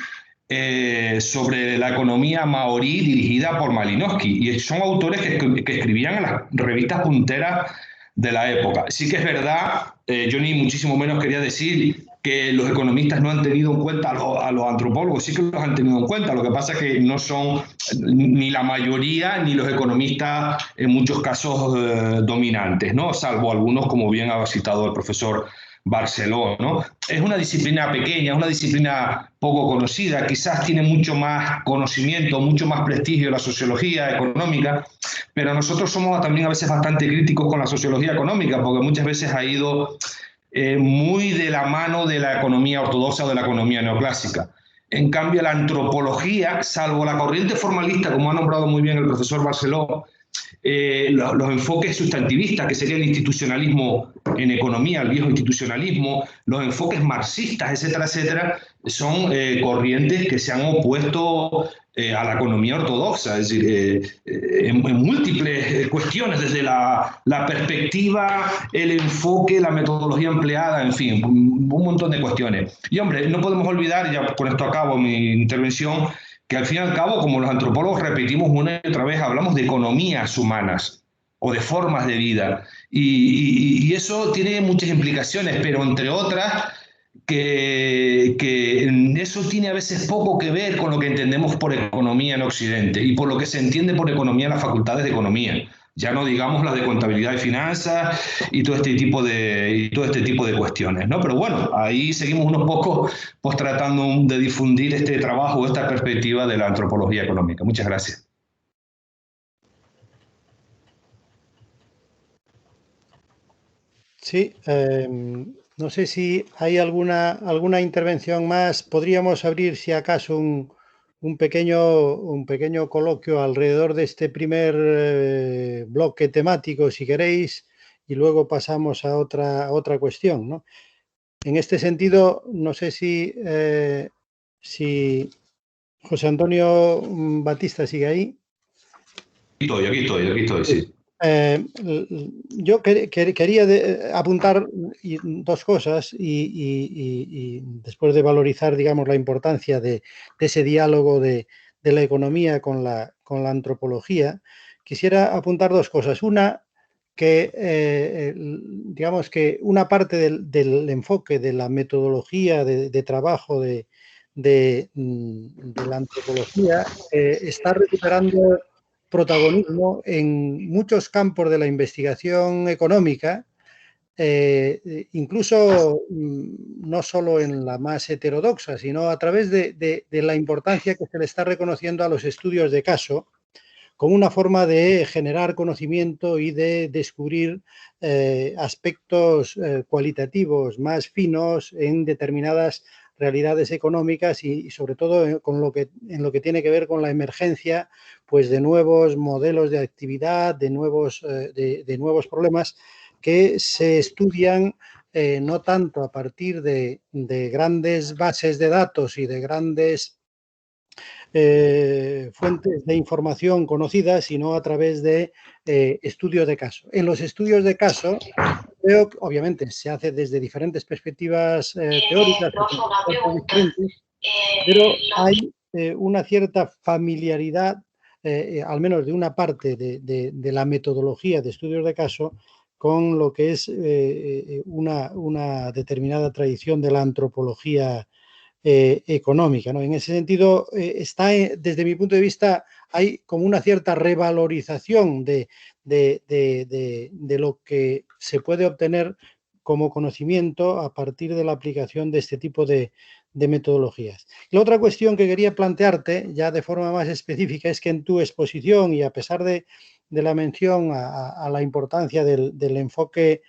sobre la economía maorí dirigida por Malinowski. Y son autores que escribían en las revistas punteras de la época. Sí que es verdad, yo ni muchísimo menos quería decir que los economistas no han tenido en cuenta a los antropólogos, sí que los han tenido en cuenta. Lo que pasa es que no son ni la mayoría ni los economistas en muchos casos dominantes, ¿no? Salvo algunos, como bien ha citado el profesor Barceló, ¿no? Es una disciplina pequeña, una disciplina poco conocida, quizás tiene mucho más conocimiento, mucho más prestigio la sociología económica, pero nosotros somos también a veces bastante críticos con la sociología económica, porque muchas veces ha ido muy de la mano de la economía ortodoxa o de la economía neoclásica. En cambio, la antropología, salvo la corriente formalista, como ha nombrado muy bien el profesor Barceló, los enfoques sustantivistas, que sería el institucionalismo en economía, el viejo institucionalismo, los enfoques marxistas, etcétera, etcétera, son corrientes que se han opuesto a la economía ortodoxa, es decir, en múltiples cuestiones, desde la perspectiva, el enfoque, la metodología empleada, en fin, un montón de cuestiones. Y hombre, no podemos olvidar, ya con esto acabo mi intervención, que al fin y al cabo, como los antropólogos repetimos una y otra vez, hablamos de economías humanas o de formas de vida. Y eso tiene muchas implicaciones, pero entre otras, que eso tiene a veces poco que ver con lo que entendemos por economía en Occidente y por lo que se entiende por economía en las facultades de economía. Ya no digamos las de contabilidad y finanzas y todo este tipo de cuestiones, ¿no? Pero bueno, ahí seguimos unos pocos pues tratando de difundir este trabajo, esta perspectiva de la antropología económica. Muchas gracias. Sí, no sé si hay alguna intervención más. Podríamos abrir, si acaso, un pequeño coloquio alrededor de este primer bloque temático, si queréis, y luego pasamos a otra cuestión, ¿no? En este sentido, no sé si José Antonio Batista sigue ahí. Aquí estoy, sí. Yo quería apuntar dos cosas y después de valorizar, digamos, la importancia de ese diálogo de la economía con la antropología, quisiera apuntar dos cosas. Una, que digamos que una parte del enfoque de la metodología de trabajo de la antropología está recuperando protagonismo en muchos campos de la investigación económica, incluso no solo en la más heterodoxa, sino a través de la importancia que se le está reconociendo a los estudios de caso como una forma de generar conocimiento y de descubrir aspectos cualitativos más finos en determinadas realidades económicas y sobre todo en lo que tiene que ver con la emergencia pues de nuevos modelos de actividad, de nuevos problemas que se estudian no tanto a partir de grandes bases de datos y de grandes fuentes de información conocidas, sino a través de estudios de caso. En los estudios de caso, creo que obviamente se hace desde diferentes perspectivas teóricas, diferentes, pero hay una cierta familiaridad, al menos de una parte de la metodología de estudios de caso, con lo que es una determinada tradición de la antropología económica, ¿no? En ese sentido, desde mi punto de vista, hay como una cierta revalorización de lo que se puede obtener como conocimiento a partir de la aplicación de este tipo de metodologías. La otra cuestión que quería plantearte, ya de forma más específica, es que en tu exposición, y a pesar de la mención a la importancia del enfoque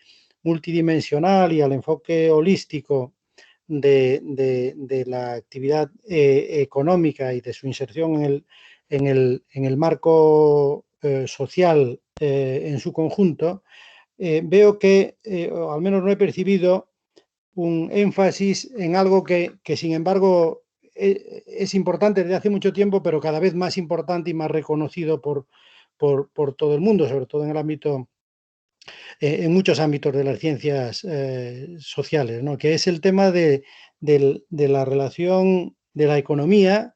multidimensional y al enfoque holístico de la actividad económica y de su inserción en el marco social en su conjunto, veo que, o al menos no he percibido, un énfasis en algo que sin embargo, es importante desde hace mucho tiempo, pero cada vez más importante y más reconocido por todo el mundo, sobre todo en el ámbito, en muchos ámbitos de las ciencias sociales, ¿no? Que es el tema de la relación de la economía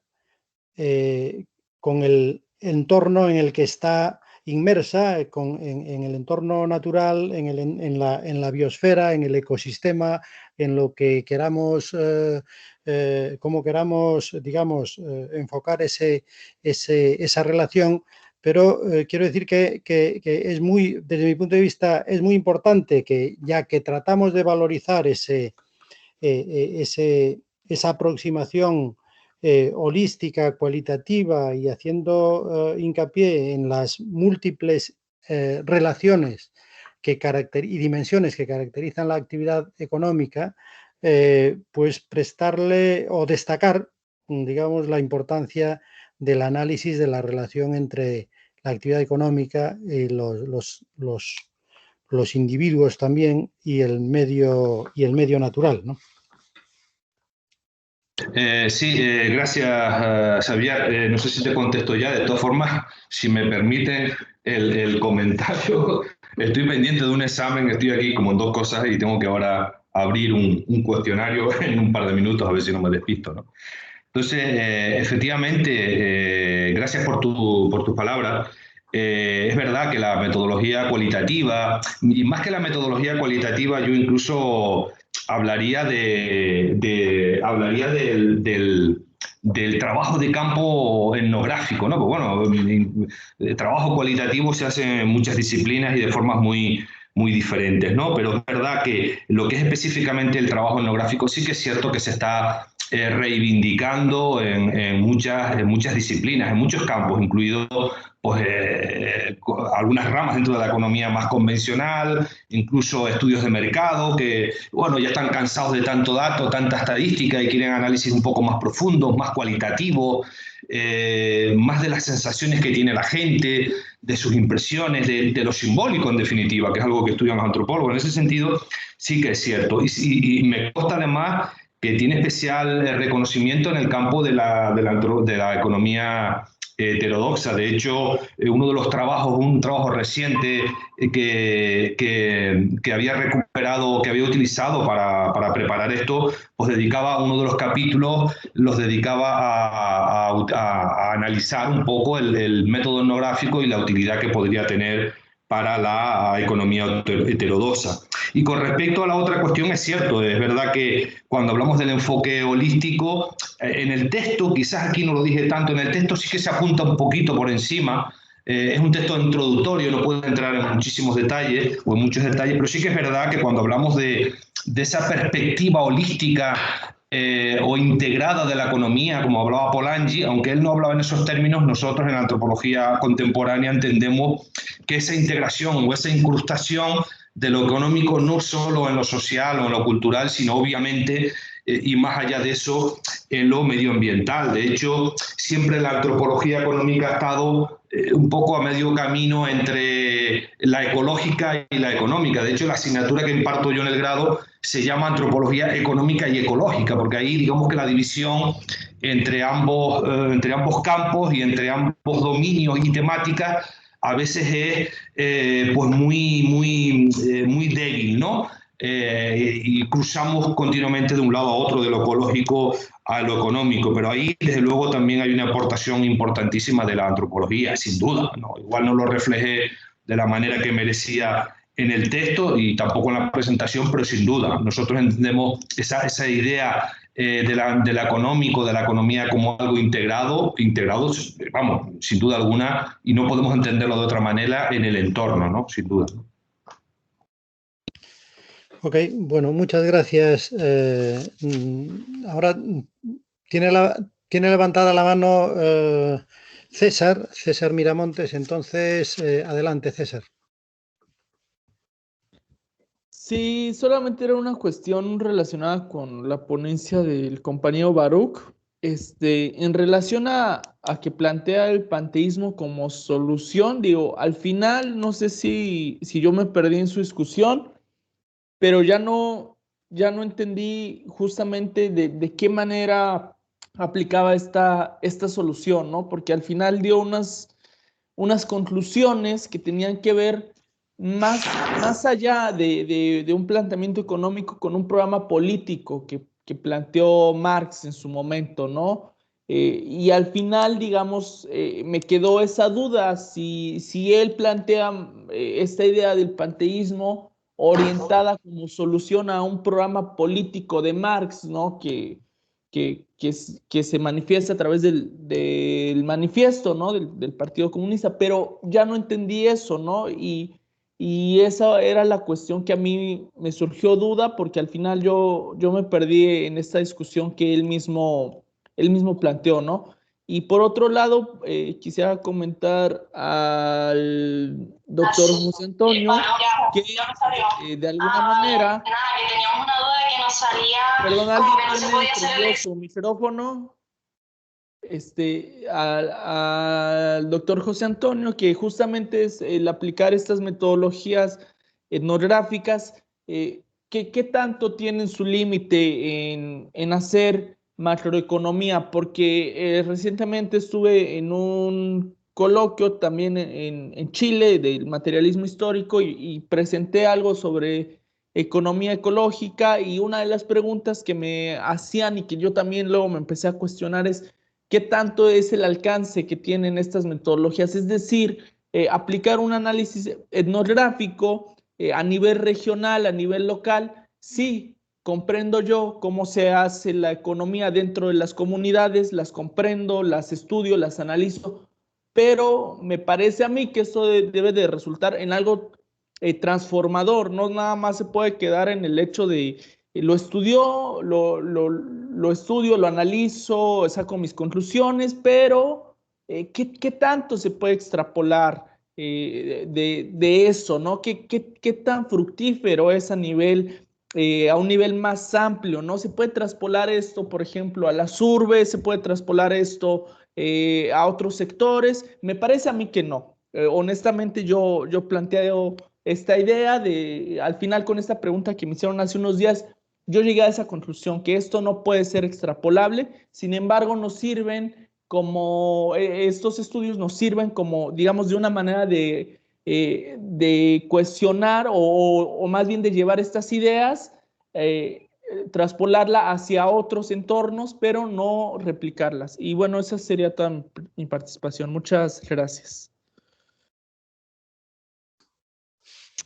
con el entorno en el que está inmersa, en el entorno natural, en la biosfera, en el ecosistema, en lo que queramos, como queramos, digamos, enfocar esa relación. Pero quiero decir que es muy, desde mi punto de vista, es muy importante que, ya que tratamos de valorizar esa aproximación holística, cualitativa, y haciendo hincapié en las múltiples relaciones y dimensiones que caracterizan la actividad económica, pues prestarle o destacar, digamos, la importancia del análisis de la relación entre la actividad económica y los individuos también y el medio natural, ¿no? Sí, gracias, Xavier. No sé si te contesto ya. De todas formas, si me permiten el comentario, estoy pendiente de un examen, estoy aquí como en dos cosas y tengo que ahora abrir un cuestionario en un par de minutos, a ver si no me despisto, ¿no? Entonces, efectivamente, gracias por tus palabras. Es verdad que la metodología cualitativa, y más que la metodología cualitativa, yo incluso hablaría del trabajo de campo etnográfico, ¿no? Pues bueno, el trabajo cualitativo se hace en muchas disciplinas y de formas muy diferentes, ¿no? Pero es verdad que lo que es específicamente el trabajo etnográfico sí que es cierto que se está reivindicando en muchas disciplinas, en muchos campos, incluido pues, algunas ramas dentro de la economía más convencional, incluso estudios de mercado que, bueno, ya están cansados de tanto dato, tanta estadística y quieren análisis un poco más profundos, más cualitativos, más de las sensaciones que tiene la gente, de sus impresiones, de lo simbólico en definitiva, que es algo que estudian los antropólogos. En ese sentido sí que es cierto. Y me consta además que tiene especial reconocimiento en el campo de la economía heterodoxa. De hecho, uno de los trabajos, un trabajo reciente que había recuperado, que había utilizado para preparar esto, pues dedicaba uno de los capítulos, los dedicaba a analizar un poco el método etnográfico y la utilidad que podría tener para la economía heterodoxa. Y con respecto a la otra cuestión, es cierto, es verdad que cuando hablamos del enfoque holístico, en el texto, quizás aquí no lo dije tanto, en el texto sí que se apunta un poquito por encima, es un texto introductorio, no puedo entrar en muchísimos detalles, o en muchos detalles, pero sí que es verdad que cuando hablamos de esa perspectiva holística o integrada de la economía, como hablaba Polanyi, aunque él no hablaba en esos términos, nosotros en la antropología contemporánea entendemos que esa integración o esa incrustación de lo económico no solo en lo social o en lo cultural, sino obviamente, y más allá de eso, en lo medioambiental. De hecho, siempre la antropología económica ha estado un poco a medio camino entre la ecológica y la económica. De hecho, la asignatura que imparto yo en el grado se llama Antropología Económica y Ecológica, porque ahí digamos que la división entre ambos campos y entre ambos dominios y temáticas a veces es pues muy débil, ¿no? Y cruzamos continuamente de un lado a otro, de lo ecológico a lo económico, pero ahí desde luego también hay una aportación importantísima de la antropología, sin duda, ¿no? Igual no lo reflejé de la manera que merecía en el texto y tampoco en la presentación, pero sin duda, nosotros entendemos esa idea de la económico, de la economía como algo integrado, vamos, sin duda alguna, y no podemos entenderlo de otra manera en el entorno, ¿no? Sin duda, ¿no? Ok, bueno, muchas gracias. Ahora tiene levantada la mano César Miramontes, entonces adelante, César. Sí, solamente era una cuestión relacionada con la ponencia del compañero Baruch. En relación a que plantea el panteísmo como solución, digo, al final no sé si yo me perdí en su discusión, pero ya no entendí justamente de qué manera aplicaba esta solución, ¿no? Porque al final dio unas conclusiones que tenían que ver más allá de un planteamiento económico con un programa político que planteó Marx en su momento, ¿no? Y al final, digamos, me quedó esa duda si él plantea esta idea del panteísmo orientada como solución a un programa político de Marx, ¿no? Que se manifiesta a través del manifiesto, ¿no? Del Partido Comunista, pero ya no entendí eso, ¿no? Y esa era la cuestión que a mí me surgió duda, porque al final yo me perdí en esta discusión que él mismo planteó, ¿no? Y por otro lado, quisiera comentar al doctor José Antonio que de alguna manera... que teníamos una duda de que nos salía... Perdón, ¿alguien tiene prendido su micrófono? Al doctor José Antonio, que justamente es el aplicar estas metodologías etnográficas, ¿qué tanto tienen su límite en hacer macroeconomía? Porque recientemente estuve en un coloquio también en Chile del materialismo histórico y presenté algo sobre economía ecológica, y una de las preguntas que me hacían y que yo también luego me empecé a cuestionar es ¿qué tanto es el alcance que tienen estas metodologías? Es decir, aplicar un análisis etnográfico a nivel regional, a nivel local. Sí, comprendo yo cómo se hace la economía dentro de las comunidades, las comprendo, las estudio, las analizo, pero me parece a mí que esto debe de resultar en algo transformador. No nada más se puede quedar en el hecho de lo estudio, lo estudio, lo analizo, saco mis conclusiones, pero ¿qué tanto se puede extrapolar de eso, ¿no? ¿Qué tan fructífero es a un nivel más amplio, ¿no? Se puede traspolar esto, por ejemplo, a las urbes, se puede traspolar esto a otros sectores. Me parece a mí que no. Honestamente, yo planteo esta idea al final con esta pregunta que me hicieron hace unos días, yo llegué a esa conclusión, que esto no puede ser extrapolable. Sin embargo, estos estudios nos sirven como, digamos, de una manera de cuestionar o más bien de llevar estas ideas, traspolarla hacia otros entornos, pero no replicarlas. Y bueno, esa sería toda mi participación. Muchas gracias.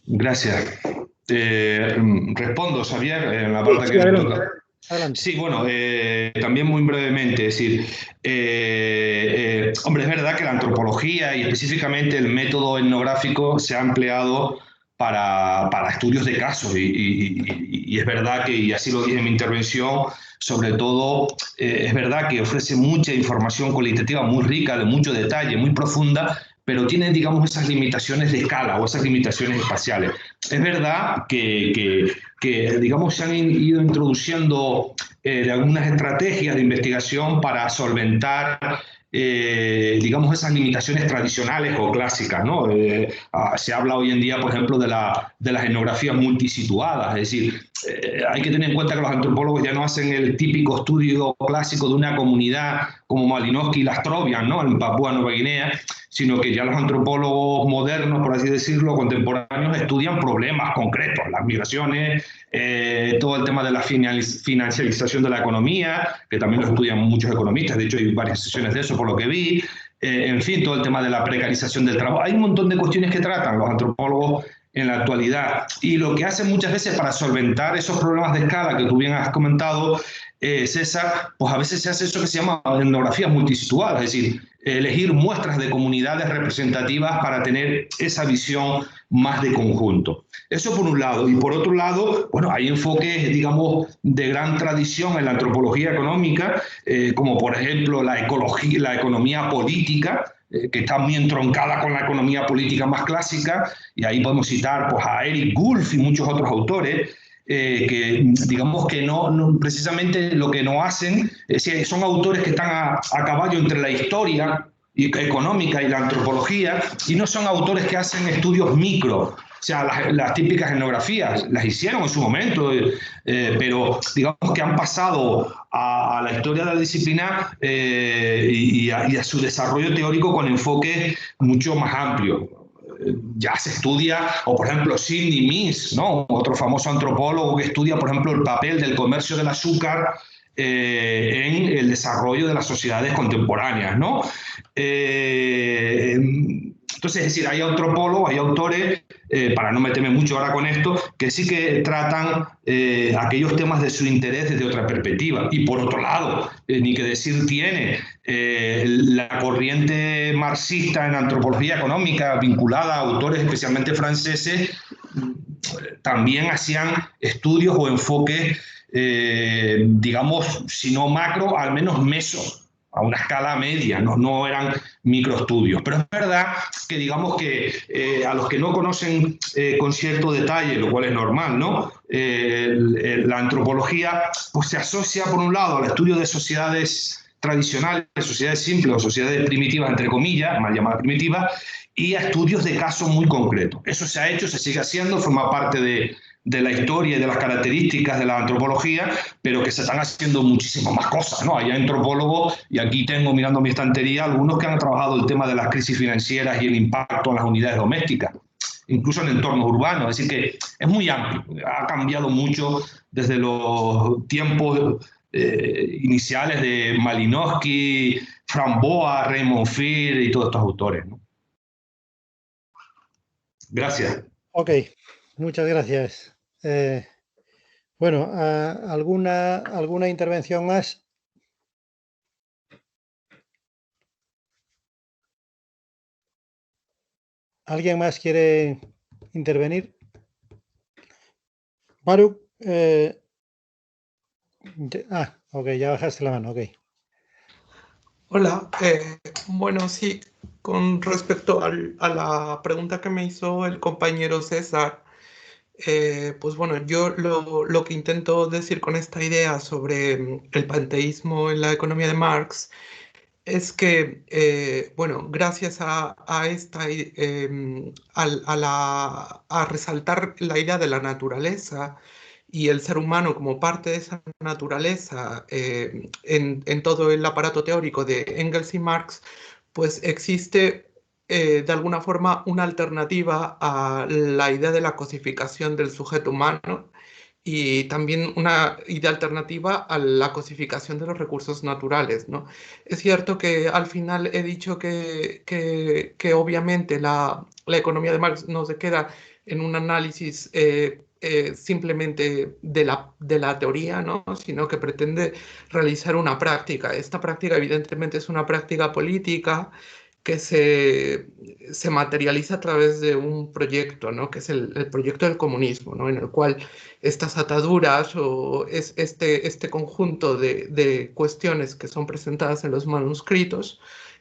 Gracias. Respondo, Xavier, en la parte que me toca. Sí, bueno, también muy brevemente, es decir, hombre, es verdad que la antropología y específicamente el método etnográfico se ha empleado para estudios de casos y es verdad que, y así lo dije en mi intervención, sobre todo es verdad que ofrece mucha información cualitativa muy rica, de mucho detalle, muy profunda, pero tiene, digamos, esas limitaciones de escala o esas limitaciones espaciales. Es verdad que digamos, se han ido introduciendo algunas estrategias de investigación para solventar, digamos, esas limitaciones tradicionales o clásicas, ¿no? Se habla hoy en día, por ejemplo, de las etnografías multisituadas, es decir, hay que tener en cuenta que los antropólogos ya no hacen el típico estudio clásico de una comunidad como Malinowski y Lastrovian, ¿no? En Papúa Nueva Guinea, sino que ya los antropólogos modernos, por así decirlo, contemporáneos, estudian problemas concretos, las migraciones, todo el tema de la financiarización de la economía, que también lo estudian muchos economistas, de hecho hay varias sesiones de eso por lo que vi, en fin, todo el tema de la precarización del trabajo. Hay un montón de cuestiones que tratan los antropólogos en la actualidad, y lo que hacen muchas veces para solventar esos problemas de escala que tú bien has comentado, César, pues a veces se hace eso que se llama etnografías multisituadas, es decir, elegir muestras de comunidades representativas para tener esa visión más de conjunto. Eso por un lado. Y por otro lado, bueno, hay enfoques, digamos, de gran tradición en la antropología económica, como por ejemplo la economía política, que está muy entroncada con la economía política más clásica, y ahí podemos citar pues, a Eric Wolff y muchos otros autores, que digamos que no precisamente lo que no hacen, son autores que están a caballo entre la historia económica y la antropología, y no son autores que hacen estudios micro. O sea, las típicas etnografías las hicieron en su momento, pero digamos que han pasado a la historia de la disciplina y a su desarrollo teórico con enfoques mucho más amplios. Ya se estudia, o por ejemplo Sidney Mies, ¿no? Otro famoso antropólogo que estudia, por ejemplo, el papel del comercio del azúcar en el desarrollo de las sociedades contemporáneas, ¿no? Entonces, es decir, hay antropólogos, hay autores, para no meterme mucho ahora con esto, que sí que tratan aquellos temas de su interés desde otra perspectiva. Y por otro lado, ni que decir tiene, la corriente marxista en antropología económica vinculada a autores especialmente franceses, también hacían estudios o enfoques, digamos, si no macro, al menos meso, a una escala media, no eran microestudios. Pero es verdad que digamos que a los que no conocen con cierto detalle, lo cual es normal, ¿no? La antropología pues, se asocia por un lado al estudio de sociedades tradicionales, sociedades simples o sociedades primitivas, entre comillas, mal llamadas primitivas, y a estudios de casos muy concretos. Eso se ha hecho, se sigue haciendo, forma parte de la historia y de las características de la antropología, pero que se están haciendo muchísimas más cosas, ¿no? Hay antropólogos, y aquí tengo mirando mi estantería, algunos que han trabajado el tema de las crisis financieras y el impacto en las unidades domésticas, incluso en entornos urbanos, es decir que es muy amplio, ha cambiado mucho desde los tiempos iniciales de Malinowski, Framboa, Raymond Fear y todos estos autores, ¿no? Gracias. Ok, muchas gracias. Bueno, ¿alguna intervención más? ¿Alguien más quiere intervenir? Baruch, ok, ya bajaste la mano, ok. Hola, bueno, sí, con respecto a la pregunta que me hizo el compañero César, pues bueno, yo lo que intento decir con esta idea sobre el panteísmo en la economía de Marx es que, bueno, gracias a resaltar la idea de la naturaleza y el ser humano como parte de esa naturaleza en todo el aparato teórico de Engels y Marx, pues existe de alguna forma una alternativa a la idea de la cosificación del sujeto humano y también una idea alternativa a la cosificación de los recursos naturales, ¿no? Es cierto que al final he dicho que obviamente la economía de Marx no se queda en un análisis simplemente de la teoría, ¿no? Sino que pretende realizar una práctica. Esta práctica evidentemente es una práctica política que se materializa a través de un proyecto, ¿no? Que es el proyecto del comunismo, ¿no? En el cual estas ataduras o este conjunto de cuestiones que son presentadas en los manuscritos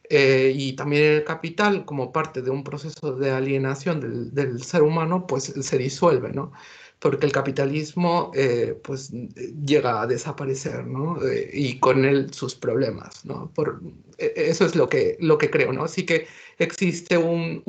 y también en el Capital como parte de un proceso de alienación del ser humano, pues se disuelve, ¿no? Porque el capitalismo pues llega a desaparecer, ¿no? Y con él sus problemas, ¿no? Eso es lo que creo, ¿no? Sí que existe un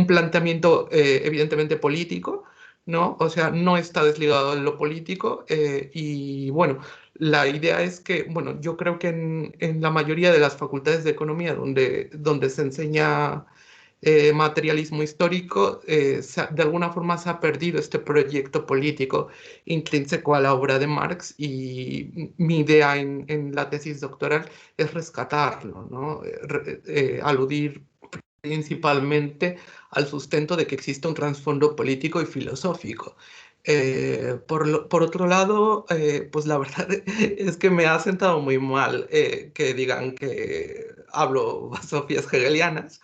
planteamiento evidentemente político, ¿no? O sea, no está desligado de lo político y bueno, la idea es que, bueno, yo creo que en la mayoría de las facultades de economía donde se enseña materialismo histórico, de alguna forma se ha perdido este proyecto político intrínseco a la obra de Marx y mi idea en la tesis doctoral es rescatarlo, ¿no? Aludir principalmente al sustento de que existe un trasfondo político y filosófico. Por otro lado, pues la verdad es que me ha sentado muy mal que digan que hablo filosofías hegelianas.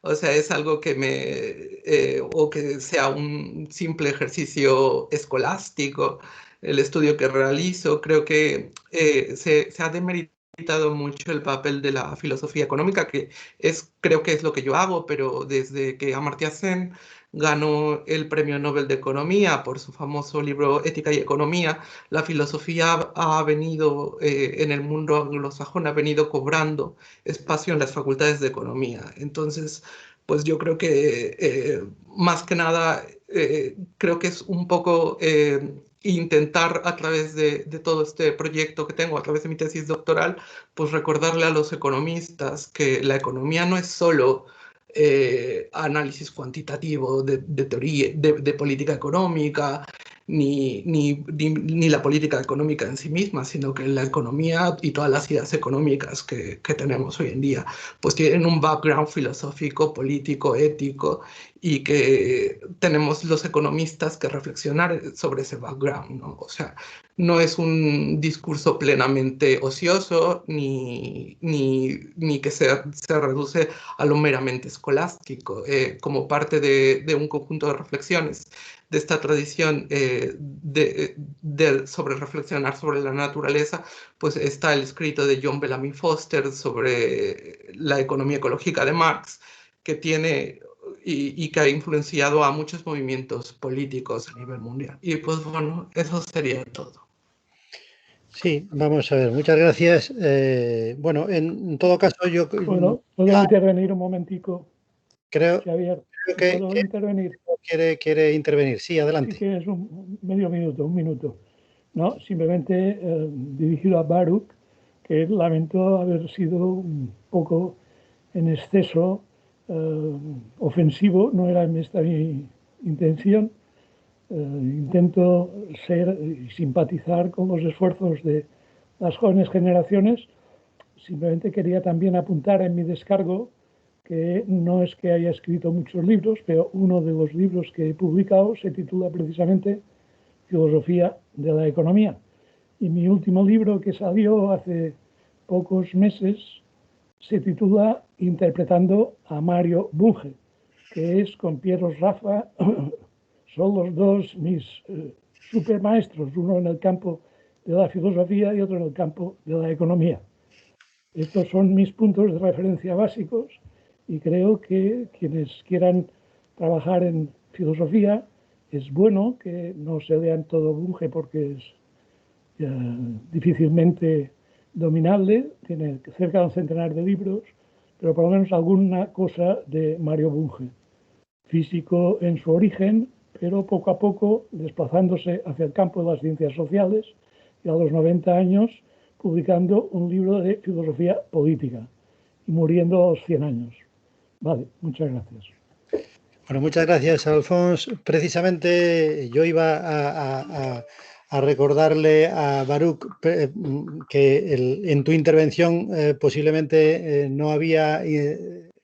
O sea, es algo que o que sea un simple ejercicio escolástico, el estudio que realizo. Creo que se ha demeritado mucho el papel de la filosofía económica, que creo que es lo que yo hago, pero desde que Amartya Sen ganó el Premio Nobel de Economía por su famoso libro Ética y Economía, la filosofía ha venido, en el mundo anglosajón, ha venido cobrando espacio en las facultades de economía. Entonces, pues yo creo que más que nada, creo que es un poco intentar a través de todo este proyecto que tengo, a través de mi tesis doctoral, pues recordarle a los economistas que la economía no es solo análisis cuantitativo de teoría, de política económica, ni la política económica en sí misma, sino que la economía y todas las ideas económicas que tenemos hoy en día, pues tienen un background filosófico, político, ético, y que tenemos los economistas que reflexionar sobre ese background, ¿no? O sea, no es un discurso plenamente ocioso ni que se reduce a lo meramente escolástico. Como parte de un conjunto de reflexiones de esta tradición sobre reflexionar sobre la naturaleza, pues está el escrito de John Bellamy Foster sobre la economía ecológica de Marx, que tiene y que ha influenciado a muchos movimientos políticos a nivel mundial. Y pues bueno, eso sería todo. Sí, vamos a ver, muchas gracias. Bueno, en todo caso yo... ¿Puedo intervenir un momentico? Creo Xavier, que ¿puedo intervenir? Quiere intervenir. Sí, adelante. Sí que es un minuto. No, simplemente dirigido a Baruch, que lamento haber sido un poco en exceso ofensivo, no era esta mi intención. Intento ser y simpatizar con los esfuerzos de las jóvenes generaciones. Simplemente quería también apuntar en mi descargo que no es que haya escrito muchos libros, pero uno de los libros que he publicado se titula precisamente Filosofía de la Economía. Y mi último libro, que salió hace pocos meses, se titula Interpretando a Mario Bunge, que es con Piero Sraffa. Son los dos mis supermaestros, uno en el campo de la filosofía y otro en el campo de la economía. Estos son mis puntos de referencia básicos y creo que quienes quieran trabajar en filosofía es bueno que no se lean todo Bunge porque es difícilmente dominable, tiene cerca de un centenar de libros, pero por lo menos alguna cosa de Mario Bunge, físico en su origen, pero poco a poco desplazándose hacia el campo de las ciencias sociales y a los 90 años publicando un libro de filosofía política y muriendo a los 100 años. Vale, muchas gracias. Bueno, muchas gracias, Alfons. Precisamente yo iba a recordarle a Baruch que en tu intervención posiblemente no había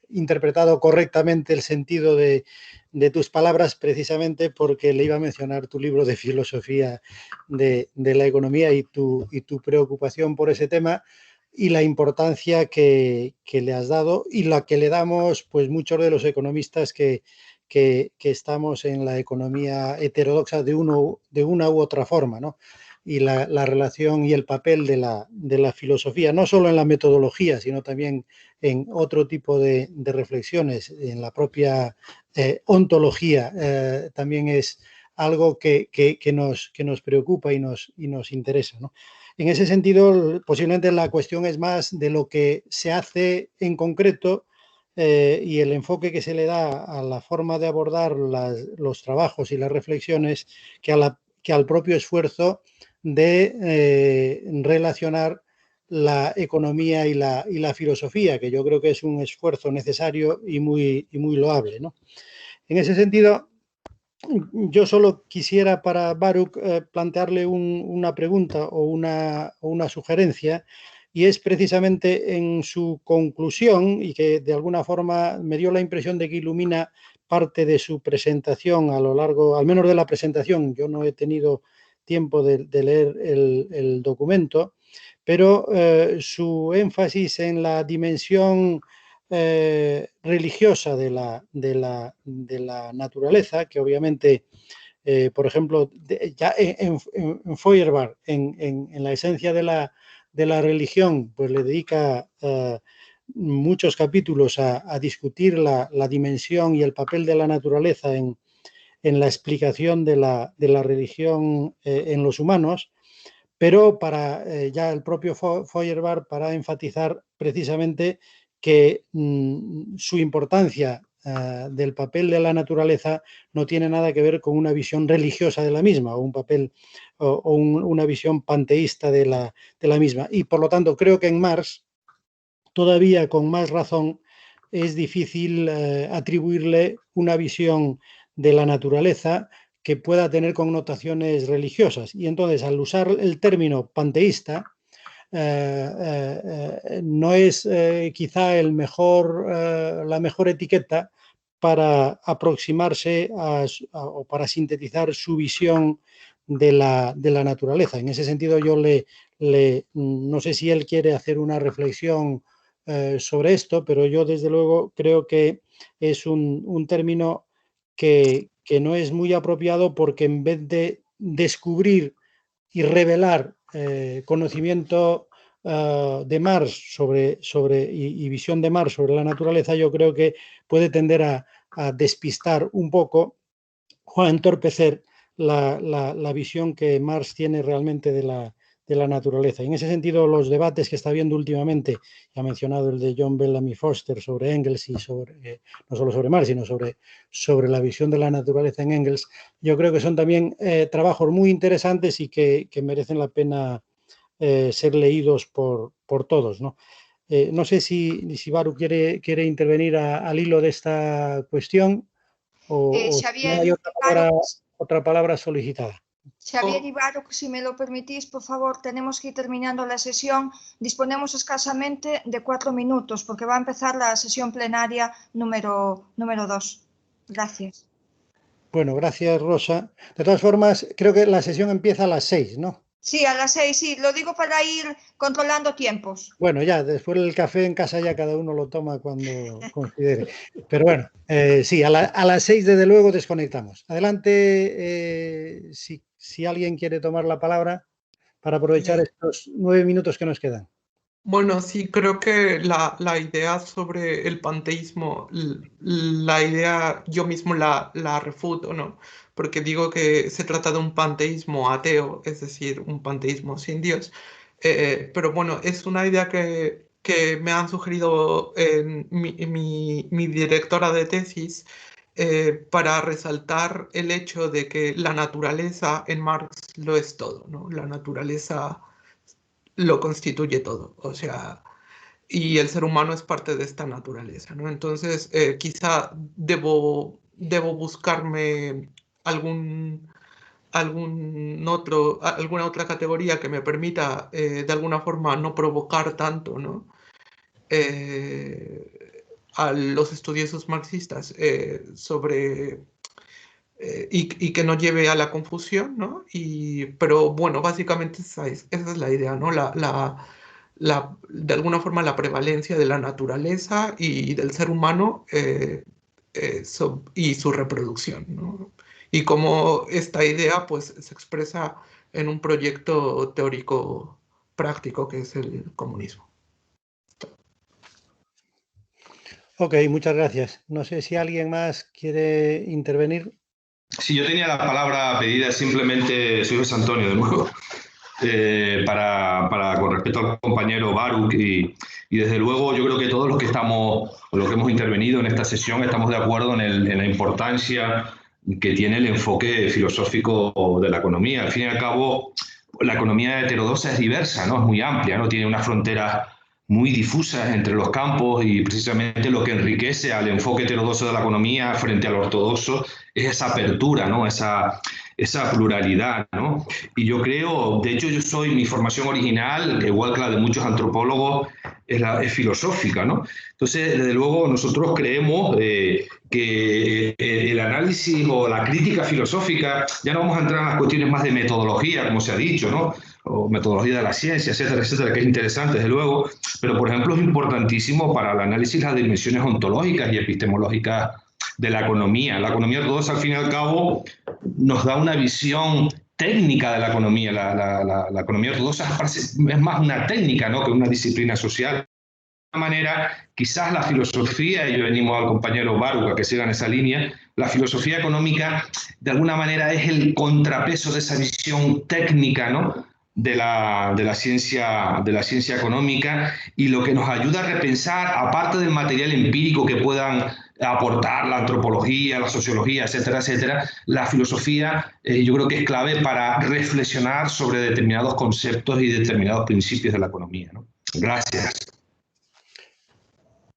interpretado correctamente el sentido de tus palabras, precisamente porque le iba a mencionar tu libro de filosofía de la economía y tu preocupación por ese tema y la importancia que le has dado y la que le damos pues muchos de los economistas que estamos en la economía heterodoxa de una u otra forma, ¿no? Y la relación y el papel de la filosofía, no solo en la metodología, sino también en otro tipo de reflexiones, en la propia ontología, también es algo que nos preocupa y nos interesa, ¿no? En ese sentido, posiblemente la cuestión es más de lo que se hace en concreto y el enfoque que se le da a la forma de abordar los trabajos y las reflexiones que al propio esfuerzo de relacionar la economía y la filosofía, que yo creo que es un esfuerzo necesario y muy loable, ¿no? En ese sentido, yo solo quisiera para Baruch plantearle una pregunta o una sugerencia, y es precisamente en su conclusión, y que de alguna forma me dio la impresión de que ilumina parte de su presentación a lo largo, al menos de la presentación. Yo no he tenido tiempo de leer el documento, pero su énfasis en la dimensión religiosa de la naturaleza, que obviamente, por ejemplo, ya en Feuerbach, en la esencia de la religión, pues le dedica muchos capítulos a discutir la dimensión y el papel de la naturaleza en la explicación de la religión en los humanos, pero para ya el propio Feuerbach, para enfatizar precisamente que su importancia del papel de la naturaleza no tiene nada que ver con una visión religiosa de la misma, o un papel o una visión panteísta de la misma. Y por lo tanto creo que en Marx, todavía con más razón, es difícil atribuirle una visión de la naturaleza que pueda tener connotaciones religiosas. Y entonces, al usar el término panteísta, no es quizá la mejor etiqueta para aproximarse o para sintetizar su visión de la naturaleza. En ese sentido, yo no sé si él quiere hacer una reflexión sobre esto, pero yo desde luego creo que es un término que no es muy apropiado, porque en vez de descubrir y revelar conocimiento de Marx y visión de Marx sobre la naturaleza, yo creo que puede tender a despistar un poco o a entorpecer la visión que Marx tiene realmente de la naturaleza. Y en ese sentido, los debates que está habiendo últimamente, ya ha mencionado el de John Bellamy Foster sobre Engels, y no solo sobre Marx, sino sobre la visión de la naturaleza en Engels, yo creo que son también trabajos muy interesantes y que merecen la pena ser leídos por todos, ¿no? No sé si Baruch quiere intervenir al hilo de esta cuestión, o Xavier, hay otra palabra solicitada. Xavier y Baruch, si me lo permitís, por favor, tenemos que ir terminando la sesión. Disponemos escasamente de 4 minutos, porque va a empezar la sesión plenaria número 2. Gracias. Bueno, gracias, Rosa. De todas formas, creo que la sesión empieza a las 6, ¿no? Sí, a las 6, sí. Lo digo para ir controlando tiempos. Bueno, ya, después del café en casa ya cada uno lo toma cuando considere. Pero bueno, sí, a las 6 desde luego desconectamos. Adelante, si alguien quiere tomar la palabra para aprovechar estos 9 minutos que nos quedan. Bueno, sí, creo que la idea sobre el panteísmo, la idea yo mismo la refuto, ¿no? Porque digo que se trata de un panteísmo ateo, es decir, un panteísmo sin Dios. Pero bueno, es una idea que me han sugerido mi directora de tesis, para resaltar el hecho de que la naturaleza en Marx lo es todo, ¿no? La naturaleza lo constituye todo, o sea, y el ser humano es parte de esta naturaleza, ¿no? Entonces, quizá debo buscarme alguna otra categoría que me permita de alguna forma no provocar tanto, ¿no? A los estudiosos marxistas sobre y que no lleve a la confusión, ¿no? Pero bueno, básicamente esa es la idea, ¿no? De alguna forma la prevalencia de la naturaleza y del ser humano y su reproducción, ¿no? Y cómo esta idea pues se expresa en un proyecto teórico práctico que es el comunismo. Ok, muchas gracias. No sé si alguien más quiere intervenir. Sí, yo tenía la palabra pedida simplemente, soy José Antonio de nuevo, con respecto al compañero Baruch, y desde luego yo creo que todos los que hemos intervenido en esta sesión estamos de acuerdo en la importancia que tiene el enfoque filosófico de la economía. Al fin y al cabo, la economía heterodoxa es diversa, ¿no? Es muy amplia, ¿no? Tiene unas fronteras muy difusas entre los campos, y precisamente lo que enriquece al enfoque heterodoxo de la economía frente al ortodoxo es esa apertura, ¿no? Esa esa pluralidad, ¿no? Y yo creo, de hecho mi formación original, igual que la de muchos antropólogos, es filosófica, ¿no? Entonces, desde luego, nosotros creemos que el análisis o la crítica filosófica, ya no vamos a entrar en las cuestiones más de metodología, como se ha dicho, ¿no? O metodología de la ciencia, etcétera, etcétera, que es interesante, desde luego, pero, por ejemplo, es importantísimo para el análisis las dimensiones ontológicas y epistemológicas de la economía. La economía ortodoxa, al fin y al cabo, nos da una visión técnica de la economía. La economía ortodoxa es más una técnica, ¿no?, que una disciplina social. De alguna manera, quizás la filosofía, y venimos al compañero Baruch a que siga en esa línea, la filosofía económica, de alguna manera, es el contrapeso de esa visión técnica, ¿no?, de la ciencia económica, y lo que nos ayuda a repensar, aparte del material empírico que puedan aportar la antropología, la sociología, etcétera, etcétera, la filosofía yo creo que es clave para reflexionar sobre determinados conceptos y determinados principios de la economía, ¿no? Gracias.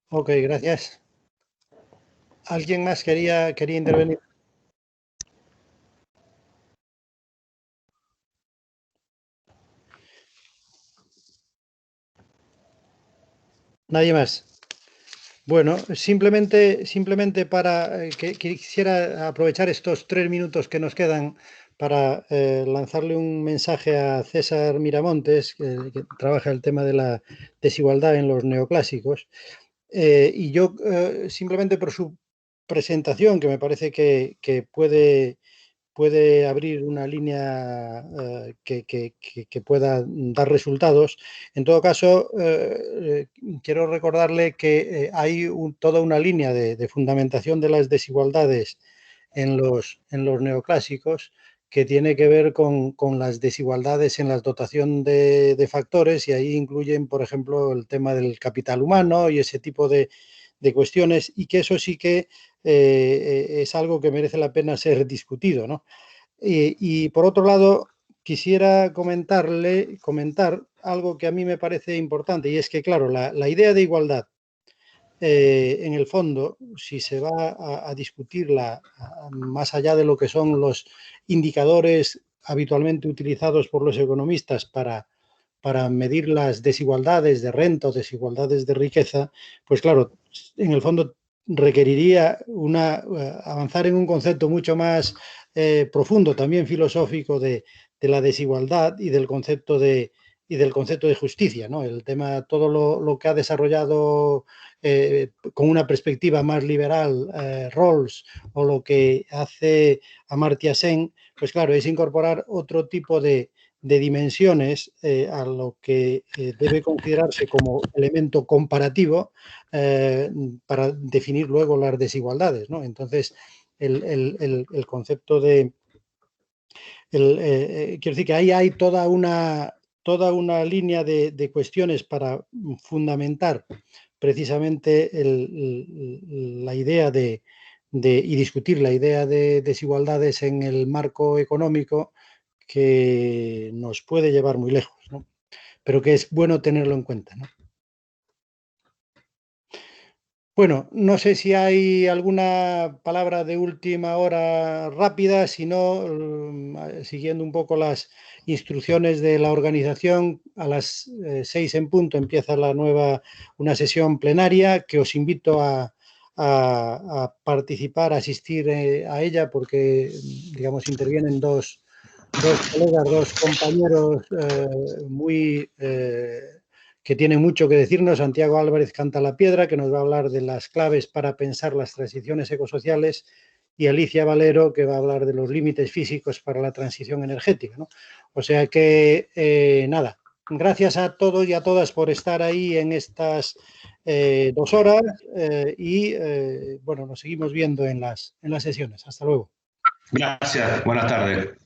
Ok, gracias. ¿Alguien más quería intervenir? Nadie más. Bueno, simplemente para que quisiera aprovechar estos 3 minutos que nos quedan para lanzarle un mensaje a César Miramontes, que trabaja el tema de la desigualdad en los neoclásicos. Y yo, simplemente por su presentación, que me parece que puede abrir una línea que pueda dar resultados. En todo caso, quiero recordarle que hay toda una línea de fundamentación de las desigualdades en los neoclásicos que tiene que ver con las desigualdades en la dotación de factores, y ahí incluyen, por ejemplo, el tema del capital humano y ese tipo de cuestiones, y que eso sí que es algo que merece la pena ser discutido, ¿no? Y por otro lado, quisiera comentar algo que a mí me parece importante, y es que, claro, la idea de igualdad, en el fondo, si se va a discutirla más allá de lo que son los indicadores habitualmente utilizados por los economistas para medir las desigualdades de renta o desigualdades de riqueza, pues claro, en el fondo requeriría avanzar en un concepto mucho más profundo, también filosófico, de la desigualdad y del concepto de justicia, ¿no? El tema, todo lo que ha desarrollado con una perspectiva más liberal Rawls, o lo que hace Amartya Sen, pues claro, es incorporar otro tipo de dimensiones a lo que debe considerarse como elemento comparativo para definir luego las desigualdades, ¿no? Entonces, el concepto de... quiero decir que ahí hay toda una línea de cuestiones para fundamentar precisamente la idea y discutir la idea de desigualdades en el marco económico, que nos puede llevar muy lejos, ¿no? Pero que es bueno tenerlo en cuenta, ¿no? Bueno, no sé si hay alguna palabra de última hora rápida, si no, siguiendo un poco las instrucciones de la organización, a las 6 en punto empieza una sesión plenaria que os invito a participar, a asistir a ella, porque, digamos, intervienen dos colegas, dos compañeros que tienen mucho que decirnos. Santiago Álvarez Cantalapiedra, que nos va a hablar de las claves para pensar las transiciones ecosociales, y Alicia Valero, que va a hablar de los límites físicos para la transición energética, ¿no? O sea que, nada, gracias a todos y a todas por estar ahí en estas 2 horas, y bueno, nos seguimos viendo en las sesiones. Hasta luego. Gracias, buenas tardes.